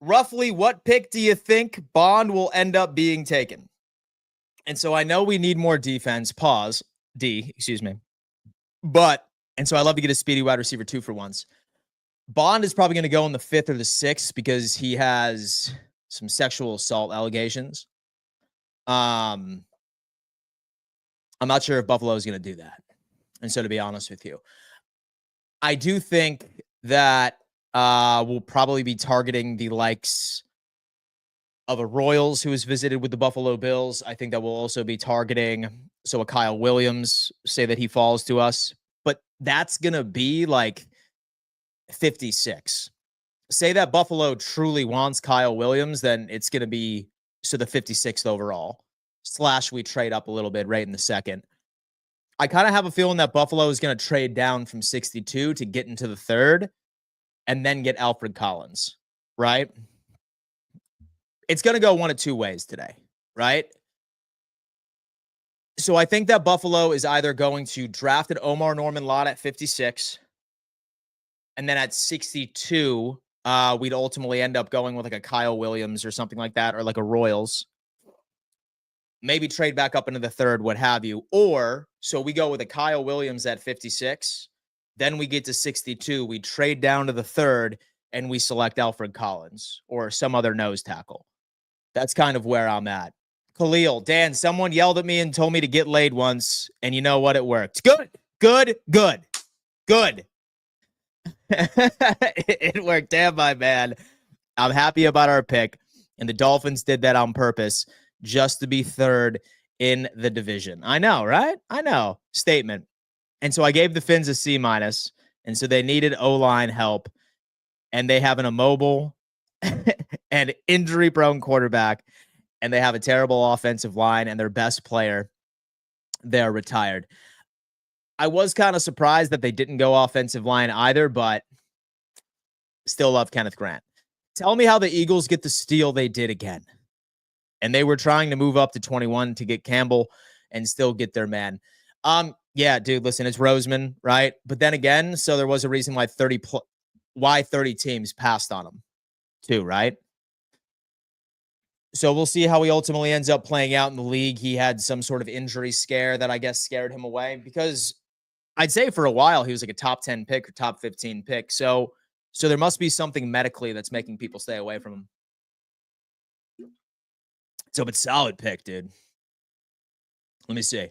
Roughly what pick do you think Bond will end up being taken? And so I know we need more defense. Excuse me. And so I love to get a speedy wide receiver 2 for once. Bond is probably going to go in the 5th or the 6th because he has some sexual assault allegations. I'm not sure if Buffalo is going to do that. And so to be honest with you, I do think that we'll probably be targeting the likes of a Royals who has visited with the Buffalo Bills. I think that we'll also be targeting a Kyle Williams, say that he falls to us. But that's going to be like 56. Say that Buffalo truly wants Kyle Williams, then it's going to be the 56th overall. / we trade up a little bit right in the second. I kind of have a feeling that Buffalo is going to trade down from 62 to get into the 3rd and then get Alfred Collins, right? It's going to go one of two ways today, right? So I think that Buffalo is either going to draft an Omar Norman lot at 56, and then at 62, we'd ultimately end up going with like a Kyle Williams or something like that, or like a Royals. Maybe trade back up into the 3rd, what have you. Or, so we go with a Kyle Williams at 56, then we get to 62, we trade down to the 3rd, and we select Alfred Collins or some other nose tackle. That's kind of where I'm at. Khalil, Dan, someone yelled at me and told me to get laid once, and you know what? It worked. Good. It worked. Damn, my man. I'm happy about our pick, and the Dolphins did that on purpose just to be 3rd in the division. I know, right? I know. Statement. And so I gave the Fins a C-, and so they needed O-line help, and they have an immobile and injury-prone quarterback, and they have a terrible offensive line, and their best player, they're retired. I was kind of surprised that they didn't go offensive line either, but still love Kenneth Grant. Tell me how the Eagles get the steal they did again. And they were trying to move up to 21 to get Campbell and still get their man. Yeah, dude, listen, it's Roseman, right? But then again, so there was a reason why 30 teams passed on him too, right? So we'll see how he ultimately ends up playing out in the league. He had some sort of injury scare that I guess scared him away, because I'd say for a while he was like a top 10 pick or top 15 pick. So there must be something medically that's making people stay away from him. So it's solid pick, dude. Let me see.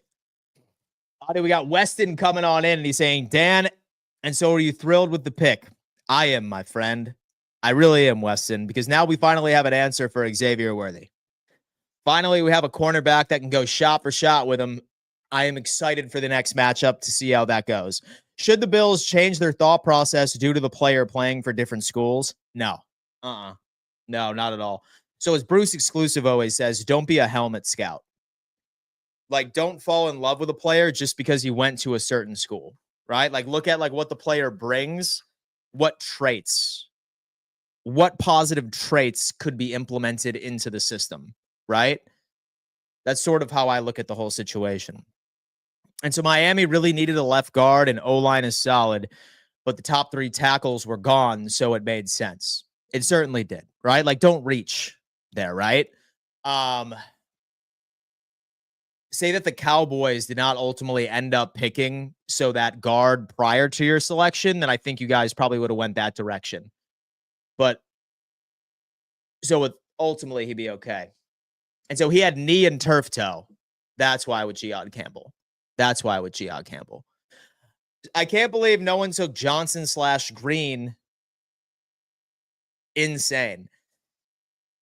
We got Weston coming on in, and he's saying, Dan, and so are you thrilled with the pick? I am, my friend. I really am, Weston, because now we finally have an answer for Xavier Worthy. Finally, we have a cornerback that can go shot for shot with him. I am excited for the next matchup to see how that goes. Should the Bills change their thought process due to the player playing for different schools? No. No, not at all. So as Bruce Exclusive always says, don't be a helmet scout. Like, don't fall in love with a player just because he went to a certain school, right? Like, look at like what the player brings, what traits, what positive traits could be implemented into the system, right? That's sort of how I look at the whole situation. And so Miami really needed a left guard, and O-line is solid, but the top 3 tackles were gone, so it made sense. It certainly did, right? Like, don't reach there, right? Say that the Cowboys did not ultimately end up picking so that guard prior to your selection, then I think you guys probably would have went that direction. But so with ultimately he'd be okay. And so he had knee and turf toe. That's why with Giad Campbell. That's why with Giad Campbell. I can't believe no one took Johnson/Green. Insane.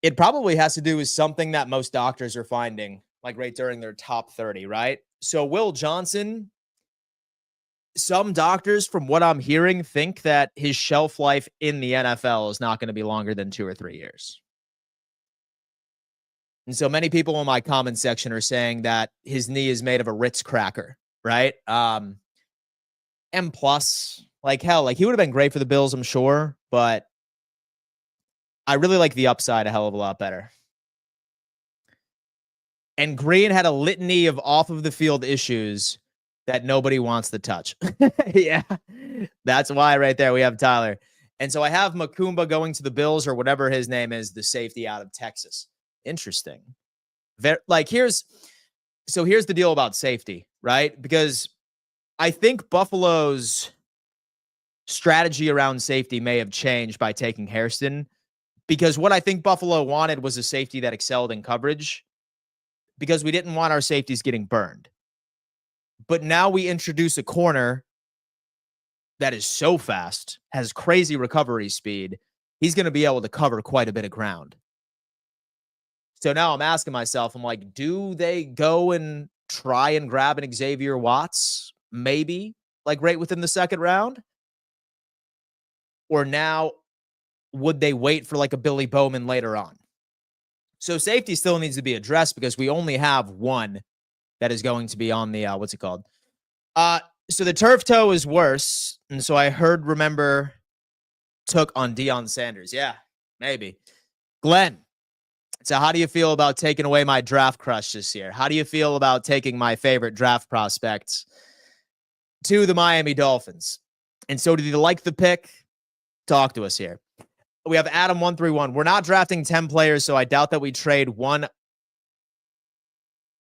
It probably has to do with something that most doctors are finding, like right during their top 30, right? So Will Johnson, some doctors, from what I'm hearing, think that his shelf life in the NFL is not going to be longer than 2 or 3 years. And so many people in my comment section are saying that his knee is made of a Ritz cracker, right? M plus, like hell, like he would have been great for the Bills, I'm sure, but I really like the upside a hell of a lot better. And Green had a litany of off of the field issues that nobody wants to touch. Yeah, that's why right there we have Tyler. And so I have Makumba going to the Bills, or whatever his name is, the safety out of Texas. Interesting. Here's the deal about safety, right? Because I think Buffalo's strategy around safety may have changed by taking Hairston, because what I think Buffalo wanted was a safety that excelled in coverage, because we didn't want our safeties getting burned. But now we introduce a corner that is so fast, has crazy recovery speed. He's going to be able to cover quite a bit of ground. So now I'm asking myself, I'm like, do they go and try and grab an Xavier Watts? Maybe, like right within the second round? Or now would they wait for like a Billy Bowman later on? So safety still needs to be addressed, because we only have one that is going to be on the, what's it called? So the turf toe is worse. And so I remember took on Deion Sanders. Yeah, maybe. Glenn. So how do you feel about taking away my draft crush this year? How do you feel about taking my favorite draft prospects to the Miami Dolphins? And so did you like the pick? Talk to us here. We have Adam131. We're not drafting 10 players, so I doubt that we trade one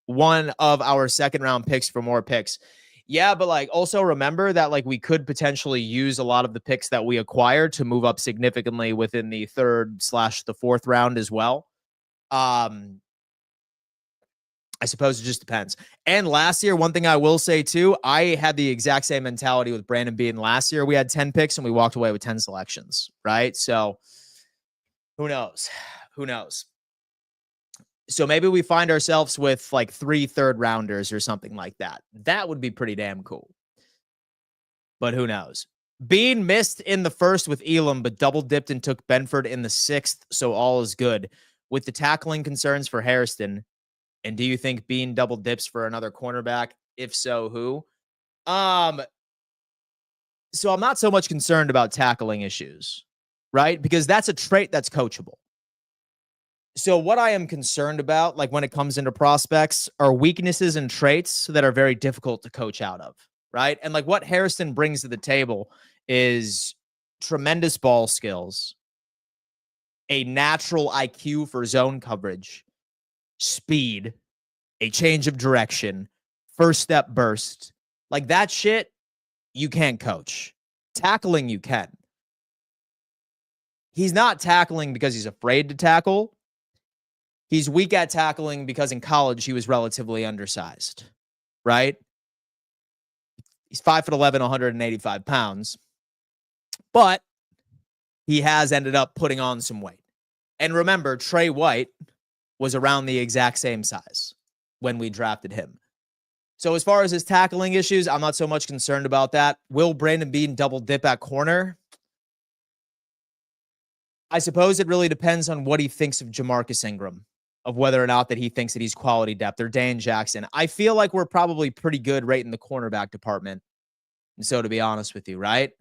of our second round picks for more picks. Yeah, but like also remember that like we could potentially use a lot of the picks that we acquired to move up significantly within the 3rd/the 4th round as well. I suppose it just depends. And last year, one thing I will say too, I had the exact same mentality with Brandon Beane. Last year, we had 10 picks and we walked away with 10 selections, right? So who knows? Who knows? So maybe we find ourselves with like 3 third-rounders or something like that. That would be pretty damn cool. But who knows? Beane missed in the 1st with Elam, but double dipped and took Benford in the 6th, so all is good. With the tackling concerns for Hariston, and do you think Beane double dips for another cornerback? If so, who? So I'm not so much concerned about tackling issues, right? Because that's a trait that's coachable. So what I am concerned about, like when it comes into prospects, are weaknesses and traits that are very difficult to coach out of, right? And like what Hariston brings to the table is tremendous ball skills, a natural IQ for zone coverage, speed, a change of direction, first step burst. Like that shit, you can't coach. Tackling, you can. He's not tackling because he's afraid to tackle. He's weak at tackling because in college he was relatively undersized, right? He's 5'11", 185 pounds, but he has ended up putting on some weight. And remember, Trey White was around the exact same size when we drafted him. So as far as his tackling issues, I'm not so much concerned about that. Will Brandon Beane double dip at corner? I suppose it really depends on what he thinks of Jamarcus Ingram. of whether or not that he thinks that he's quality depth, or Dane Jackson. I feel like we're probably pretty good right in the cornerback department. And so, to be honest with you, right?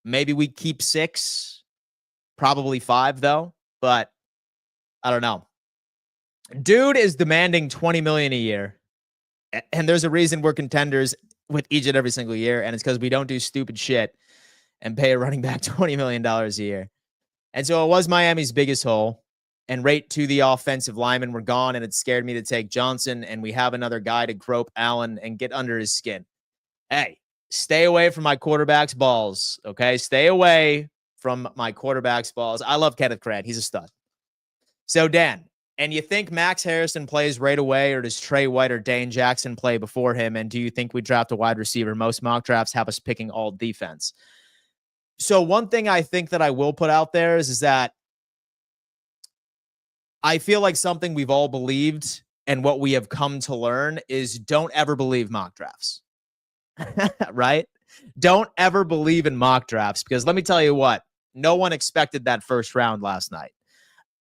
Maybe we keep 6, probably 5, though. But I don't know. Dude is demanding $20 million a year. And there's a reason we're contenders with each and every single year. And it's because we don't do stupid shit and pay a running back $20 million a year. And so it was Miami's biggest hole. And right to the offensive linemen were gone, and it scared me to take Johnson. And we have another guy to grope Allen and get under his skin. Hey, stay away from my quarterback's balls, okay? Stay away from my quarterback's balls. I love Kenneth Craig. He's a stud. So, Dan, and you think Max Hairston plays right away, or does Trey White or Dane Jackson play before him? And do you think we draft a wide receiver? Most mock drafts have us picking all defense. So one thing I think that I will put out there is that I feel like something we've all believed and what we have come to learn is don't ever believe mock drafts, right? Don't ever believe in mock drafts, because let me tell you what, no one expected that first round last night.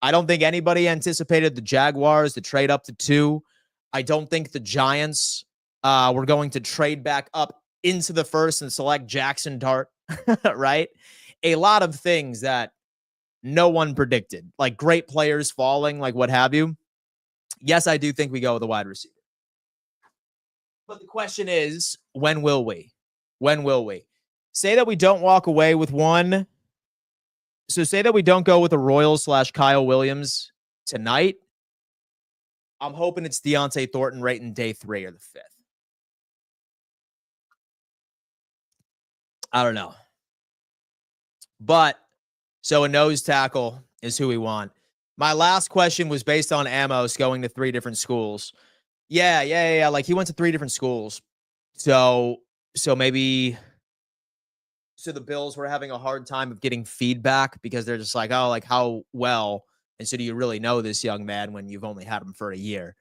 I don't think anybody anticipated the Jaguars to trade up to 2. I don't think the Giants were going to trade back up into the first and select Jackson Dart, right? A lot of things that no one predicted, like great players falling, like what have you. Yes, I do think we go with a wide receiver. But the question is, when will we? When will we? Say that we don't walk away with one. So say that we don't go with a Royals/Kyle Williams tonight. I'm hoping it's Deontay Thornton right in day 3 or the 5th. I don't know. But so a nose tackle is who we want. My last question was based on Amos going to 3 different schools. Yeah. Like he went to 3 different schools. So maybe the Bills were having a hard time of getting feedback because they're just like, oh, like how well. And so do you really know this young man when you've only had him for a year?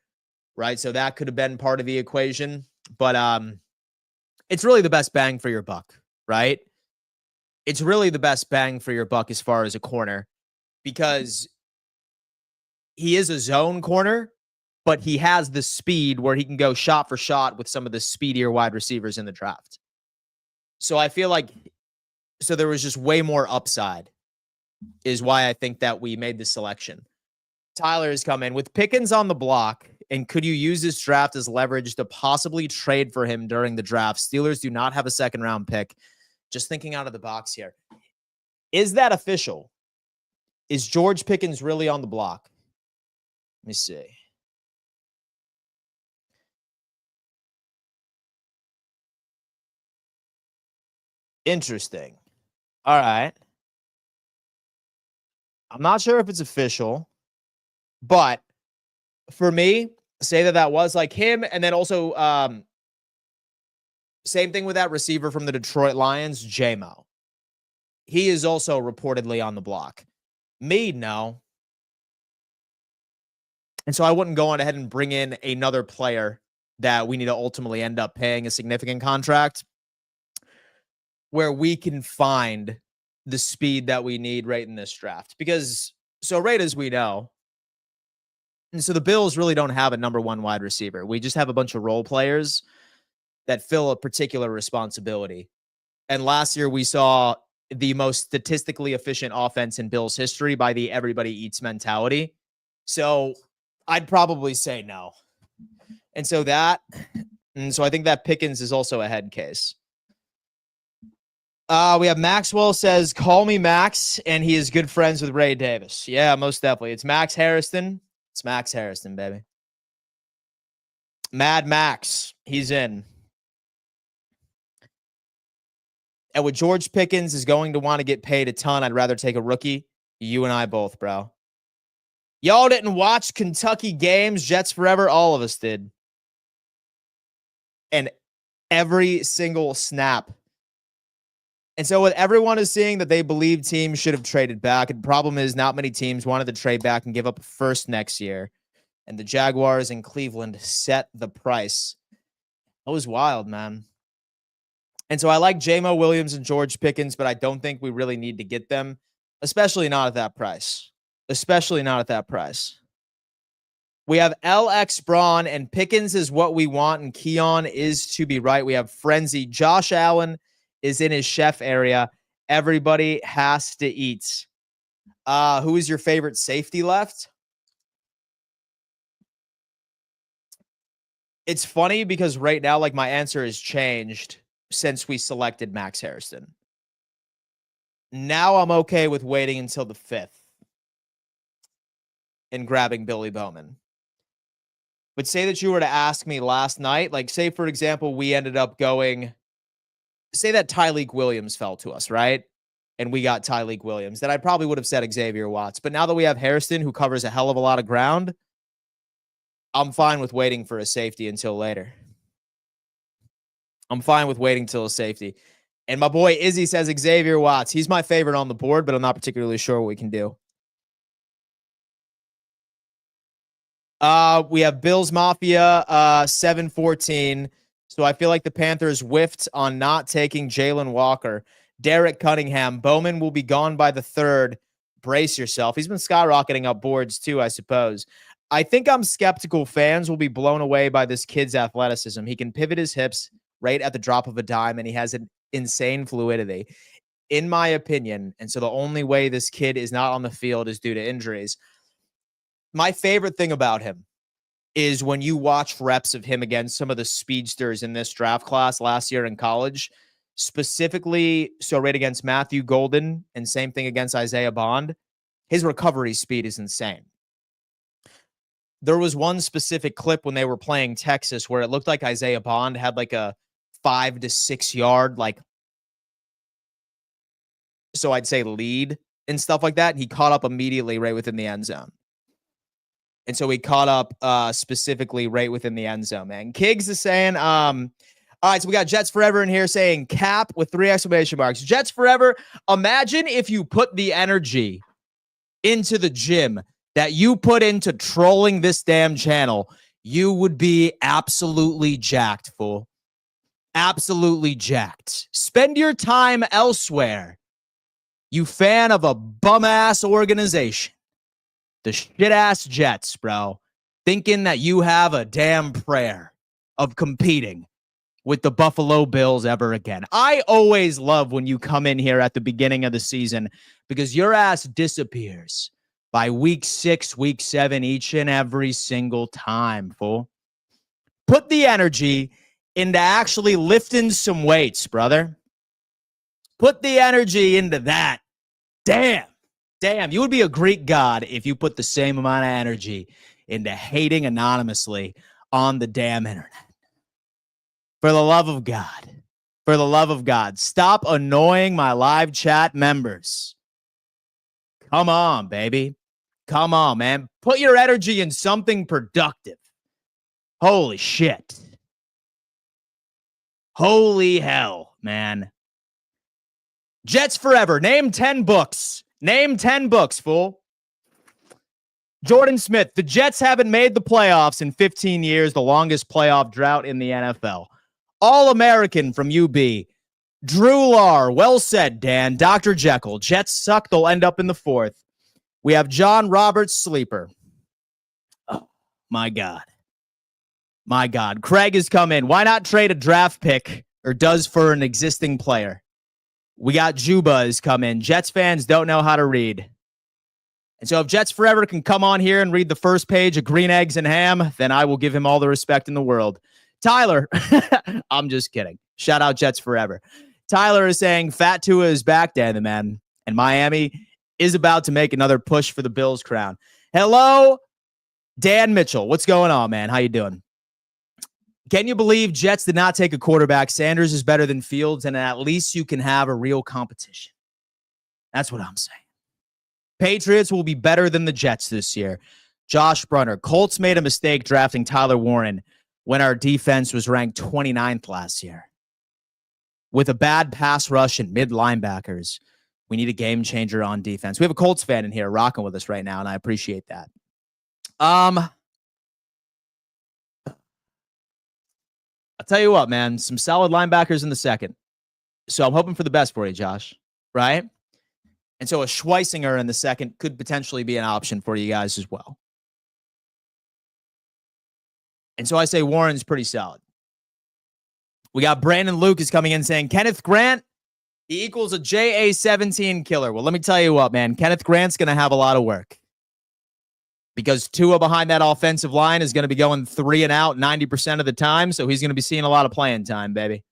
Right. So that could have been part of the equation. But it's really the best bang for your buck, right? It's really the best bang for your buck as far as a corner, because he is a zone corner, but he has the speed where he can go shot for shot with some of the speedier wide receivers in the draft. So I feel like there was just way more upside, is why I think that we made this selection. Tyler has come in with Pickens on the block. And could you use this draft as leverage to possibly trade for him during the draft? Steelers do not have a 2nd round pick. Just thinking out of the box here. Is that official? Is George Pickens really on the block? Let me see. Interesting. All right. I'm not sure if it's official, but for me, say that was like him. And then also, same thing with that receiver from the Detroit Lions, J-Mo. He is also reportedly on the block. Me, no. And so I wouldn't go on ahead and bring in another player that we need to ultimately end up paying a significant contract where we can find the speed that we need right in this draft. Because, so right as we know, and so the Bills really don't have a number 1 wide receiver. We just have a bunch of role players that fill a particular responsibility. And last year we saw the most statistically efficient offense in Bills history by the everybody eats mentality. So I'd probably say no. And so I think that Pickens is also a head case. We have Maxwell says, call me Max, and he is good friends with Ray Davis. Yeah, most definitely. It's Max Hairston. It's Max Hairston, baby. Mad Max, he's in. And with George Pickens is going to want to get paid a ton, I'd rather take a rookie. You and I both, bro. Y'all didn't watch Kentucky games, Jets forever. All of us did. And every single snap. And so what everyone is seeing that they believe teams should have traded back. And the problem is not many teams wanted to trade back and give up a first next year. And the Jaguars in Cleveland set the price. That was wild, man. And so I like J-Mo Williams and George Pickens, but I don't think we really need to get them, especially not at that price. Especially not at that price. We have LX Braun, and Pickens is what we want, and Keon is to be right. We have Frenzy. Josh Allen is in his chef area. Everybody has to eat. Who is your favorite safety left? It's funny because right now, like, my answer has changed since we selected Max Hairston. Now I'm okay with waiting until the 5th and grabbing Billy Bowman. But say that you were to ask me last night, like, say, for example, we ended up going, say that Tyleik Williams fell to us, right? And we got Tyleik Williams. Then I probably would have said Xavier Watts. But now that we have Hairston, who covers a hell of a lot of ground, I'm fine with waiting for a safety until later. I'm fine with waiting till a safety. And my boy Izzy says Xavier Watts. He's my favorite on the board, but I'm not particularly sure what we can do. We have Bills Mafia 7-14. So I feel like the Panthers whiffed on not taking Jalen Walker. Derek Cunningham. Bowman will be gone by the 3rd. Brace yourself. He's been skyrocketing up boards too, I suppose. I think I'm skeptical fans will be blown away by this kid's athleticism. He can pivot his hips right at the drop of a dime, and he has an insane fluidity, in my opinion. And so the only way this kid is not on the field is due to injuries. My favorite thing about him is when you watch reps of him against some of the speedsters in this draft class last year in college, specifically, so right against Matthew Golden and same thing against Isaiah Bond, his recovery speed is insane. There was one specific clip when they were playing Texas where it looked like Isaiah Bond had like a 5 to 6 yard, like, so I'd say lead and stuff like that. He caught up immediately right within the end zone. And so he caught up specifically right within the end zone, man. Kiggs is saying, all right, so we got Jets Forever in here saying cap with 3 exclamation marks. Jets Forever, imagine if you put the energy into the gym that you put into trolling this damn channel, you would be absolutely jacked, fool. Absolutely jacked. Spend your time elsewhere, you fan of a bum-ass organization. The shit-ass Jets, bro. Thinking that you have a damn prayer of competing with the Buffalo Bills ever again. I always love when you come in here at the beginning of the season because your ass disappears by week 6, week 7, each and every single time, fool. Put the energy into actually lifting some weights, brother. Put the energy into that. Damn, you would be a Greek god if you put the same amount of energy into hating anonymously on the damn internet. For the love of God. For the love of God. Stop annoying my live chat members. Come on, baby. Come on, man. Put your energy in something productive. Holy shit. Holy hell, man. Jets Forever. Name 10 books. Name 10 books, fool. Jordan Smith. The Jets haven't made the playoffs in 15 years, the longest playoff drought in the NFL. All-American from UB. Drew Lar. Well said, Dan. Dr. Jekyll. Jets suck. They'll end up in the 4th. We have John Roberts, sleeper. Oh, my God. My God. Craig has come in. Why not trade a draft pick or does for an existing player? We got Juba has come in. Jets fans don't know how to read. And so if Jets Forever can come on here and read the first page of Green Eggs and Ham, then I will give him all the respect in the world. Tyler, I'm just kidding. Shout out Jets Forever. Tyler is saying Fat Tua is back, Dan the man, and Miami is about to make another push for the Bills crown. Hello, Dan Mitchell. What's going on, man? How you doing? Can you believe Jets did not take a quarterback? Sanders is better than Fields, and at least you can have a real competition. That's what I'm saying. Patriots will be better than the Jets this year. Josh Brunner. Colts made a mistake drafting Tyler Warren when our defense was ranked 29th last year. With a bad pass rush and mid linebackers, we need a game changer on defense. We have a Colts fan in here rocking with us right now, and I appreciate that. I'll tell you what, man, some solid linebackers in the second. So I'm hoping for the best for you, Josh, right? And so a Schweisinger in the second could potentially be an option for you guys as well. And so I say Warren's pretty solid. We got Brandon Lucas coming in saying Kenneth Grant, he equals a JA-17 killer. Well, let me tell you what, man. Kenneth Grant's going to have a lot of work because Tua behind that offensive line is going to be going 3 and out 90% of the time. So he's going to be seeing a lot of playing time, baby.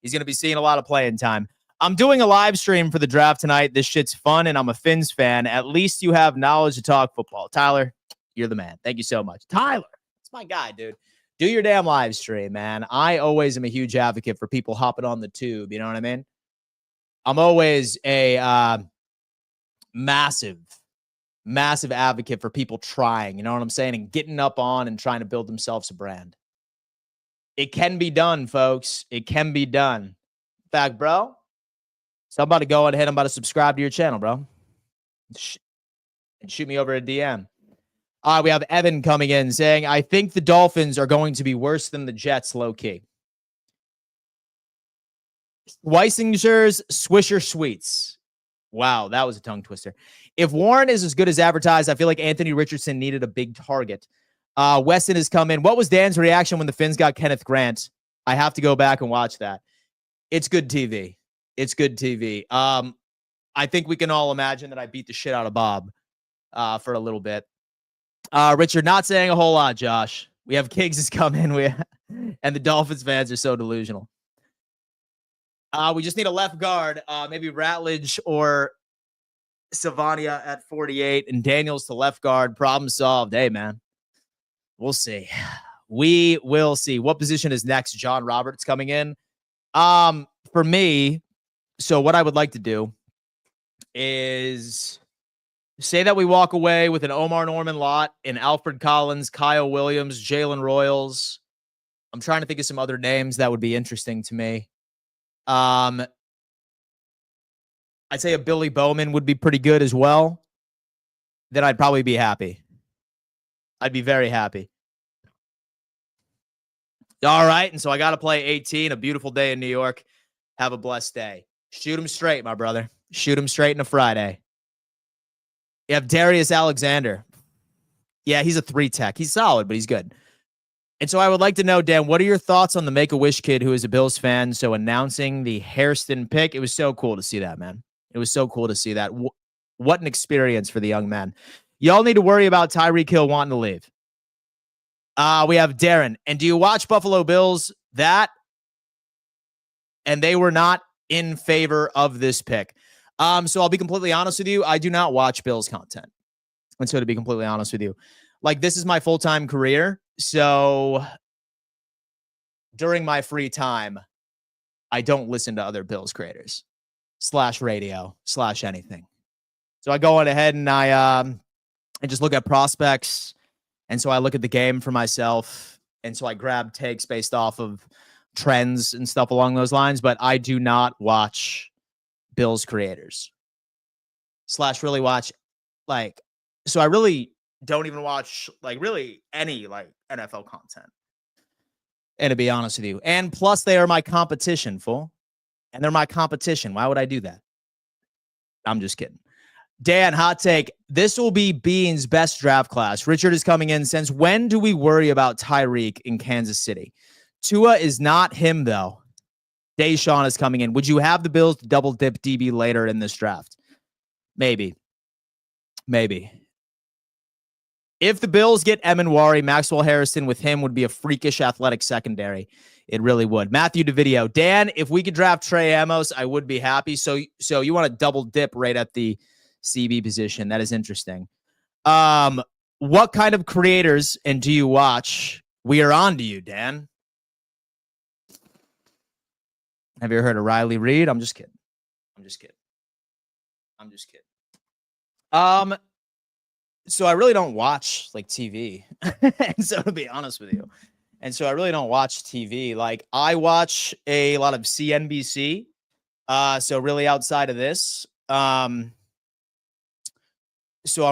He's going to be seeing a lot of playing time. I'm doing a live stream for the draft tonight. This shit's fun, and I'm a Finns fan. At least you have knowledge to talk football. Tyler, you're the man. Thank you so much. Tyler, that's my guy, dude. Do your damn live stream, man. I always am a huge advocate for people hopping on the tube. You know what I mean? I'm always a massive advocate for people trying. You know what I'm saying? And getting up on and trying to build themselves a brand. It can be done, folks. It can be done. In fact, bro, so I'm about to go ahead. I'm about to subscribe to your channel, bro. And shoot me over a DM. All right, we have Evan coming in saying, I think the Dolphins are going to be worse than the Jets, low-key. Weisinger's Swisher Sweets. Wow, that was a tongue twister. If Warren is as good as advertised, I feel like Anthony Richardson needed a big target. Weston has come in. What was Dan's reaction when the Finns got Kenneth Grant? I have to go back and watch that. It's good TV. It's good TV. I think we can all imagine that I beat the shit out of Bob for a little bit. Richard, not saying a whole lot, Josh. We have Kings has come in. And the Dolphins fans are so delusional. We just need a left guard, maybe Ratledge or Savania at 48, and Daniels to left guard. Problem solved. Hey, man. We'll see. We will see. What position is next? John Roberts coming in. For me, so what I would like to do is say that we walk away with an Omar Norman lot, an Alfred Collins, Kyle Williams, Jalen Royals. I'm trying to think of some other names that would be interesting to me. I'd say a Billy Bowman would be pretty good as well. Then I'd probably be happy. I'd be very happy. All right, and so I got to play 18, a beautiful day in New York. Have a blessed day. Shoot him straight, my brother. Shoot him straight in a Friday. You have Darius Alexander. Yeah, he's a 3 tech. He's solid, but he's good. And so I would like to know, Dan, what are your thoughts on the Make-A-Wish kid who is a Bills fan? So announcing the Hairston pick, it was so cool to see that, man. It was so cool to see that. What an experience for the young man. Y'all need to worry about Tyreek Hill wanting to leave. We have Darren. And do you watch Buffalo Bills? That, and they were not in favor of this pick. So I'll be completely honest with you. I do not watch Bills content. And so to be completely honest with you, like this is my full-time career. So during my free time, I don't listen to other Bills creators / radio / anything. So I go on ahead and I just look at prospects. And so I look at the game for myself. And so I grab takes based off of trends and stuff along those lines. But I do not watch Bills creators / really watch like, so I really don't even watch like really any like NFL content. And to be honest with you, and plus they are my competition, fool. And they're my competition. Why would I do that? I'm just kidding. Dan, hot take. This will be Beane's best draft class. Richard is coming in. Since when do we worry about Tyreek in Kansas City? Tua is not him, though. Deshaun is coming in. Would you have the Bills to double dip DB later in this draft? Maybe. Maybe. If the Bills get Emanwari, Maxwell Hariston with him would be a freakish athletic secondary. It really would. Matthew DeVideo. Dan, if we could draft Trey Amos, I would be happy. So you want to double dip right at the CB position. That is interesting. What kind of creators and do you watch? We are on to you, Dan. Have you ever heard of Riley Reid? I'm just kidding. So I really don't watch like TV. And so to be honest with you. And so I really don't watch TV. Like I watch a lot of CNBC. So really outside of this. So I'm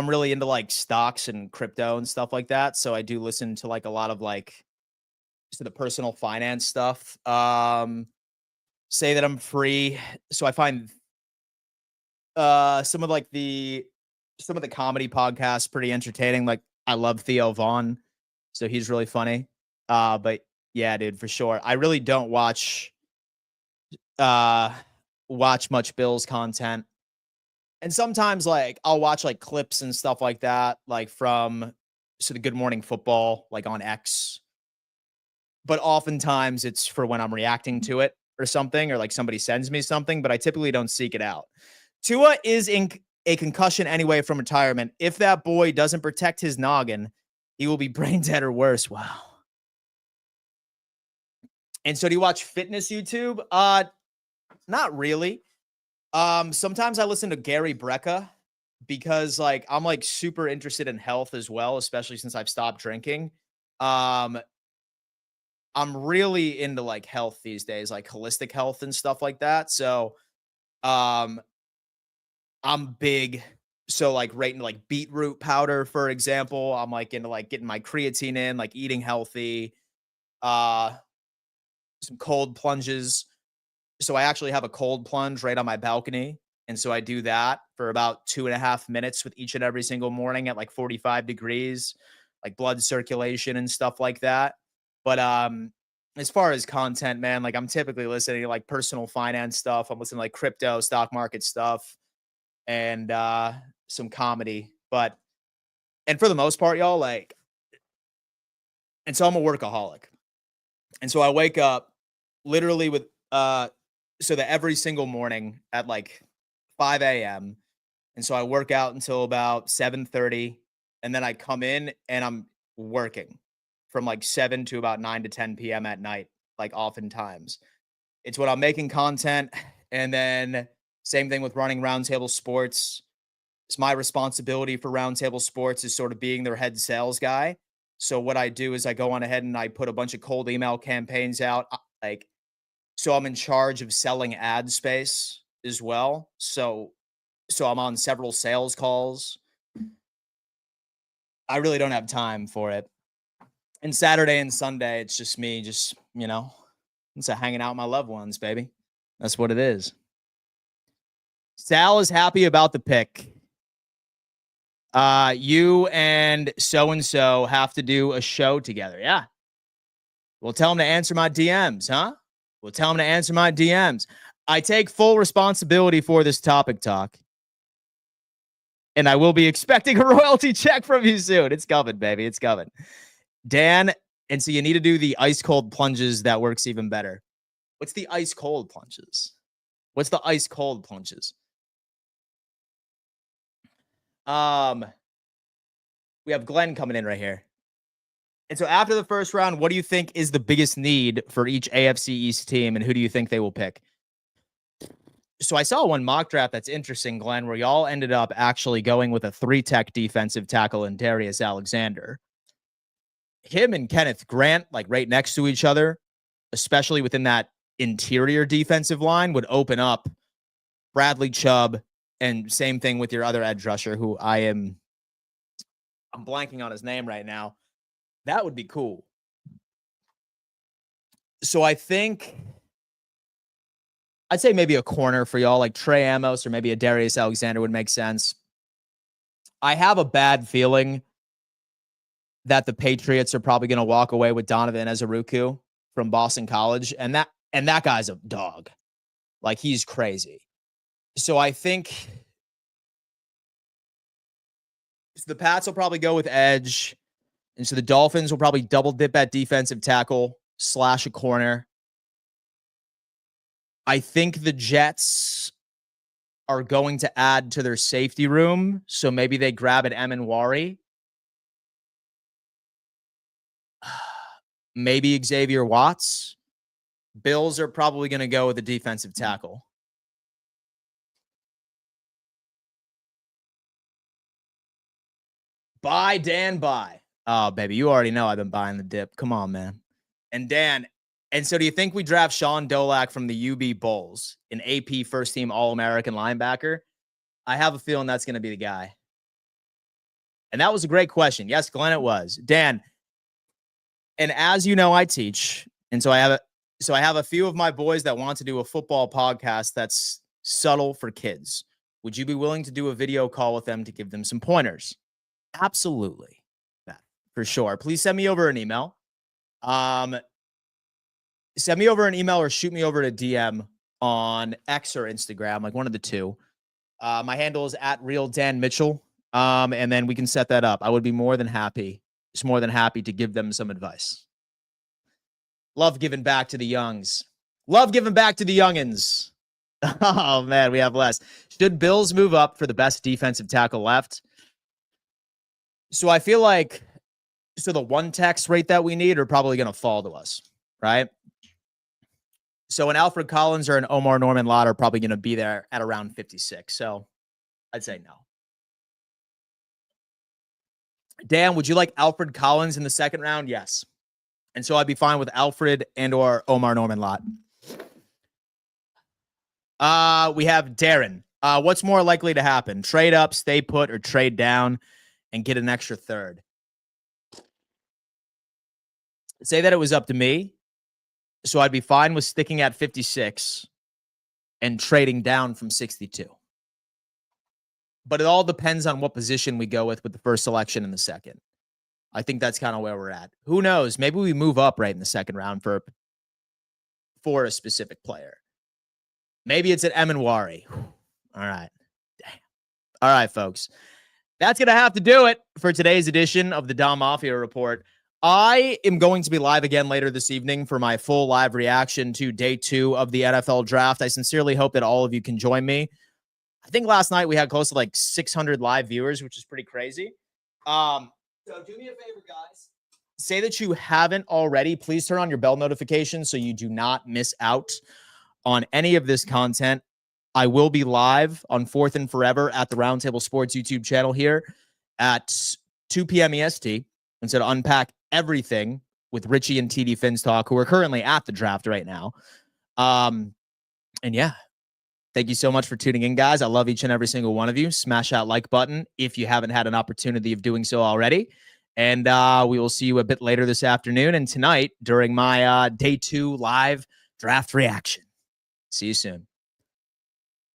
really into like stocks and crypto and stuff like that. So I do listen to like a lot of like to the personal finance stuff. Say that I'm free. So I find some of the comedy podcasts pretty entertaining. Like I love Theo Vaughn. So he's really funny. But yeah, dude, for sure. I really don't uh watch much Bills content. And sometimes like I'll watch like clips and stuff like that, like from the Good Morning Football, like on X. But oftentimes it's for when I'm reacting to it or something, or like somebody sends me something, but I typically don't seek it out. Tua is in a concussion anyway from retirement. If that boy doesn't protect his noggin, he will be brain dead or worse. Wow. And so do you watch fitness YouTube? Not really. Sometimes I listen to Gary Brecka because like I'm like super interested in health as well, especially since I've stopped drinking. Um, I'm really into like health these days, like holistic health and stuff like that. So, um, I'm big. So like right into like beetroot powder, for example. I'm like into like getting my creatine in, like eating healthy, uh, some cold plunges. So I actually have a cold plunge right on my balcony. And so I do that for about 2.5 minutes with each and every single morning at like 45 degrees, like blood circulation and stuff like that. But as far as content, man, like I'm typically listening to like personal finance stuff. I'm listening to like crypto, stock market stuff, and some comedy. But and for the most part, y'all, like, and so I'm a workaholic. And so I wake up literally with so that every single morning at like 5 a.m. And so I work out until about 7:30, and then I come in and I'm working from like 7 to about 9 to 10 p.m. at night, like oftentimes. It's when I'm making content, and then same thing with running Roundtable Sports. It's my responsibility for Roundtable Sports is sort of being their head sales guy. So what I do is I go on ahead and I put a bunch of cold email campaigns out. Like, so I'm in charge of selling ad space as well. So I'm on several sales calls. I really don't have time for it. And Saturday and Sunday, it's just me, it's a hanging out with my loved ones, baby. That's what it is. Sal is happy about the pick. You and so have to do a show together. Yeah. We'll tell him to answer my DMs, huh? We'll tell him to answer my DMs. I take full responsibility for this topic talk. And I will be expecting a royalty check from you soon. It's coming, baby. It's coming. Dan, and so you need to do the ice cold plunges. That works even better. What's the ice cold plunges? What's the ice cold plunges? We have Glenn coming in right here. And so after the first round, what do you think is the biggest need for each AFC East team, and who do you think they will pick? So I saw one mock draft that's interesting, Glenn, where y'all ended up actually going with a 3-tech defensive tackle in Darius Alexander. Him and Kenneth Grant, like right next to each other, especially within that interior defensive line, would open up Bradley Chubb, and same thing with your other edge rusher, who I'm blanking on his name right now. That would be cool. So I think I'd say maybe a corner for y'all, like Trey Amos or maybe a Darius Alexander would make sense. I have a bad feeling that the Patriots are probably going to walk away with Donovan Ezeruku from Boston College, and that guy's a dog. Like, he's crazy. So I think the Pats will probably go with edge, and so the Dolphins will probably double dip at defensive tackle / a corner. I think the Jets are going to add to their safety room, so maybe they grab an Emanwari. Maybe Xavier Watts. Bills are probably going to go with a defensive tackle. Buy, Dan, buy. Oh, baby, you already know I've been buying the dip. Come on, man. And Dan, and so do you think we draft Sean Dolak from the UB Bulls, an AP first-team All-American linebacker? I have a feeling that's going to be the guy. And that was a great question. Yes, Glenn, it was. Dan, and as you know, I teach, and so I have a few of my boys that want to do a football podcast that's subtle for kids. Would you be willing to do a video call with them to give them some pointers? Absolutely. For sure. Please send me over an email. Send me over an email or shoot me over a DM on X or Instagram, like one of the two. My handle is at Real Dan Mitchell. And then we can set that up. I would be more than happy to give them some advice. Love giving back to the youngs. Love giving back to the youngins. Oh, man, we have less. Should Bills move up for the best defensive tackle left? So I feel like the one text rate that we need are probably going to fall to us, right? So an Alfred Collins or an Omar Norman Lott are probably going to be there at around 56. So I'd say no. Dan, would you like Alfred Collins in the second round? Yes. And so I'd be fine with Alfred and or Omar Norman Lott. We have Darren. What's more likely to happen? Trade up, stay put, or trade down and get an extra third? Say that it was up to me. So I'd be fine with sticking at 56 and trading down from 62. But it all depends on what position we go with the first selection and the second. I think that's kind of where we're at. Who knows? Maybe we move up right in the second round for a specific player. Maybe it's at Emanwari. All right. Damn. All right, folks. That's going to have to do it for today's edition of the Dom Mafia Report. I am going to be live again later this evening for my full live reaction to day 2 of the NFL draft. I sincerely hope that all of you can join me. I think last night we had close to like 600 live viewers, which is pretty crazy. So do me a favor, guys. Say that you haven't already. Please turn on your bell notifications so you do not miss out on any of this content. I will be live on 4th and Forever at the Roundtable Sports YouTube channel here at 2 p.m. EST. And so to unpack everything with Richie and TD Finstock, who are currently at the draft right now. And yeah, thank you so much for tuning in, guys. I love each and every single one of you. Smash that like button if you haven't had an opportunity of doing so already. And we will see you a bit later this afternoon and tonight during my day 2 live draft reaction. See you soon.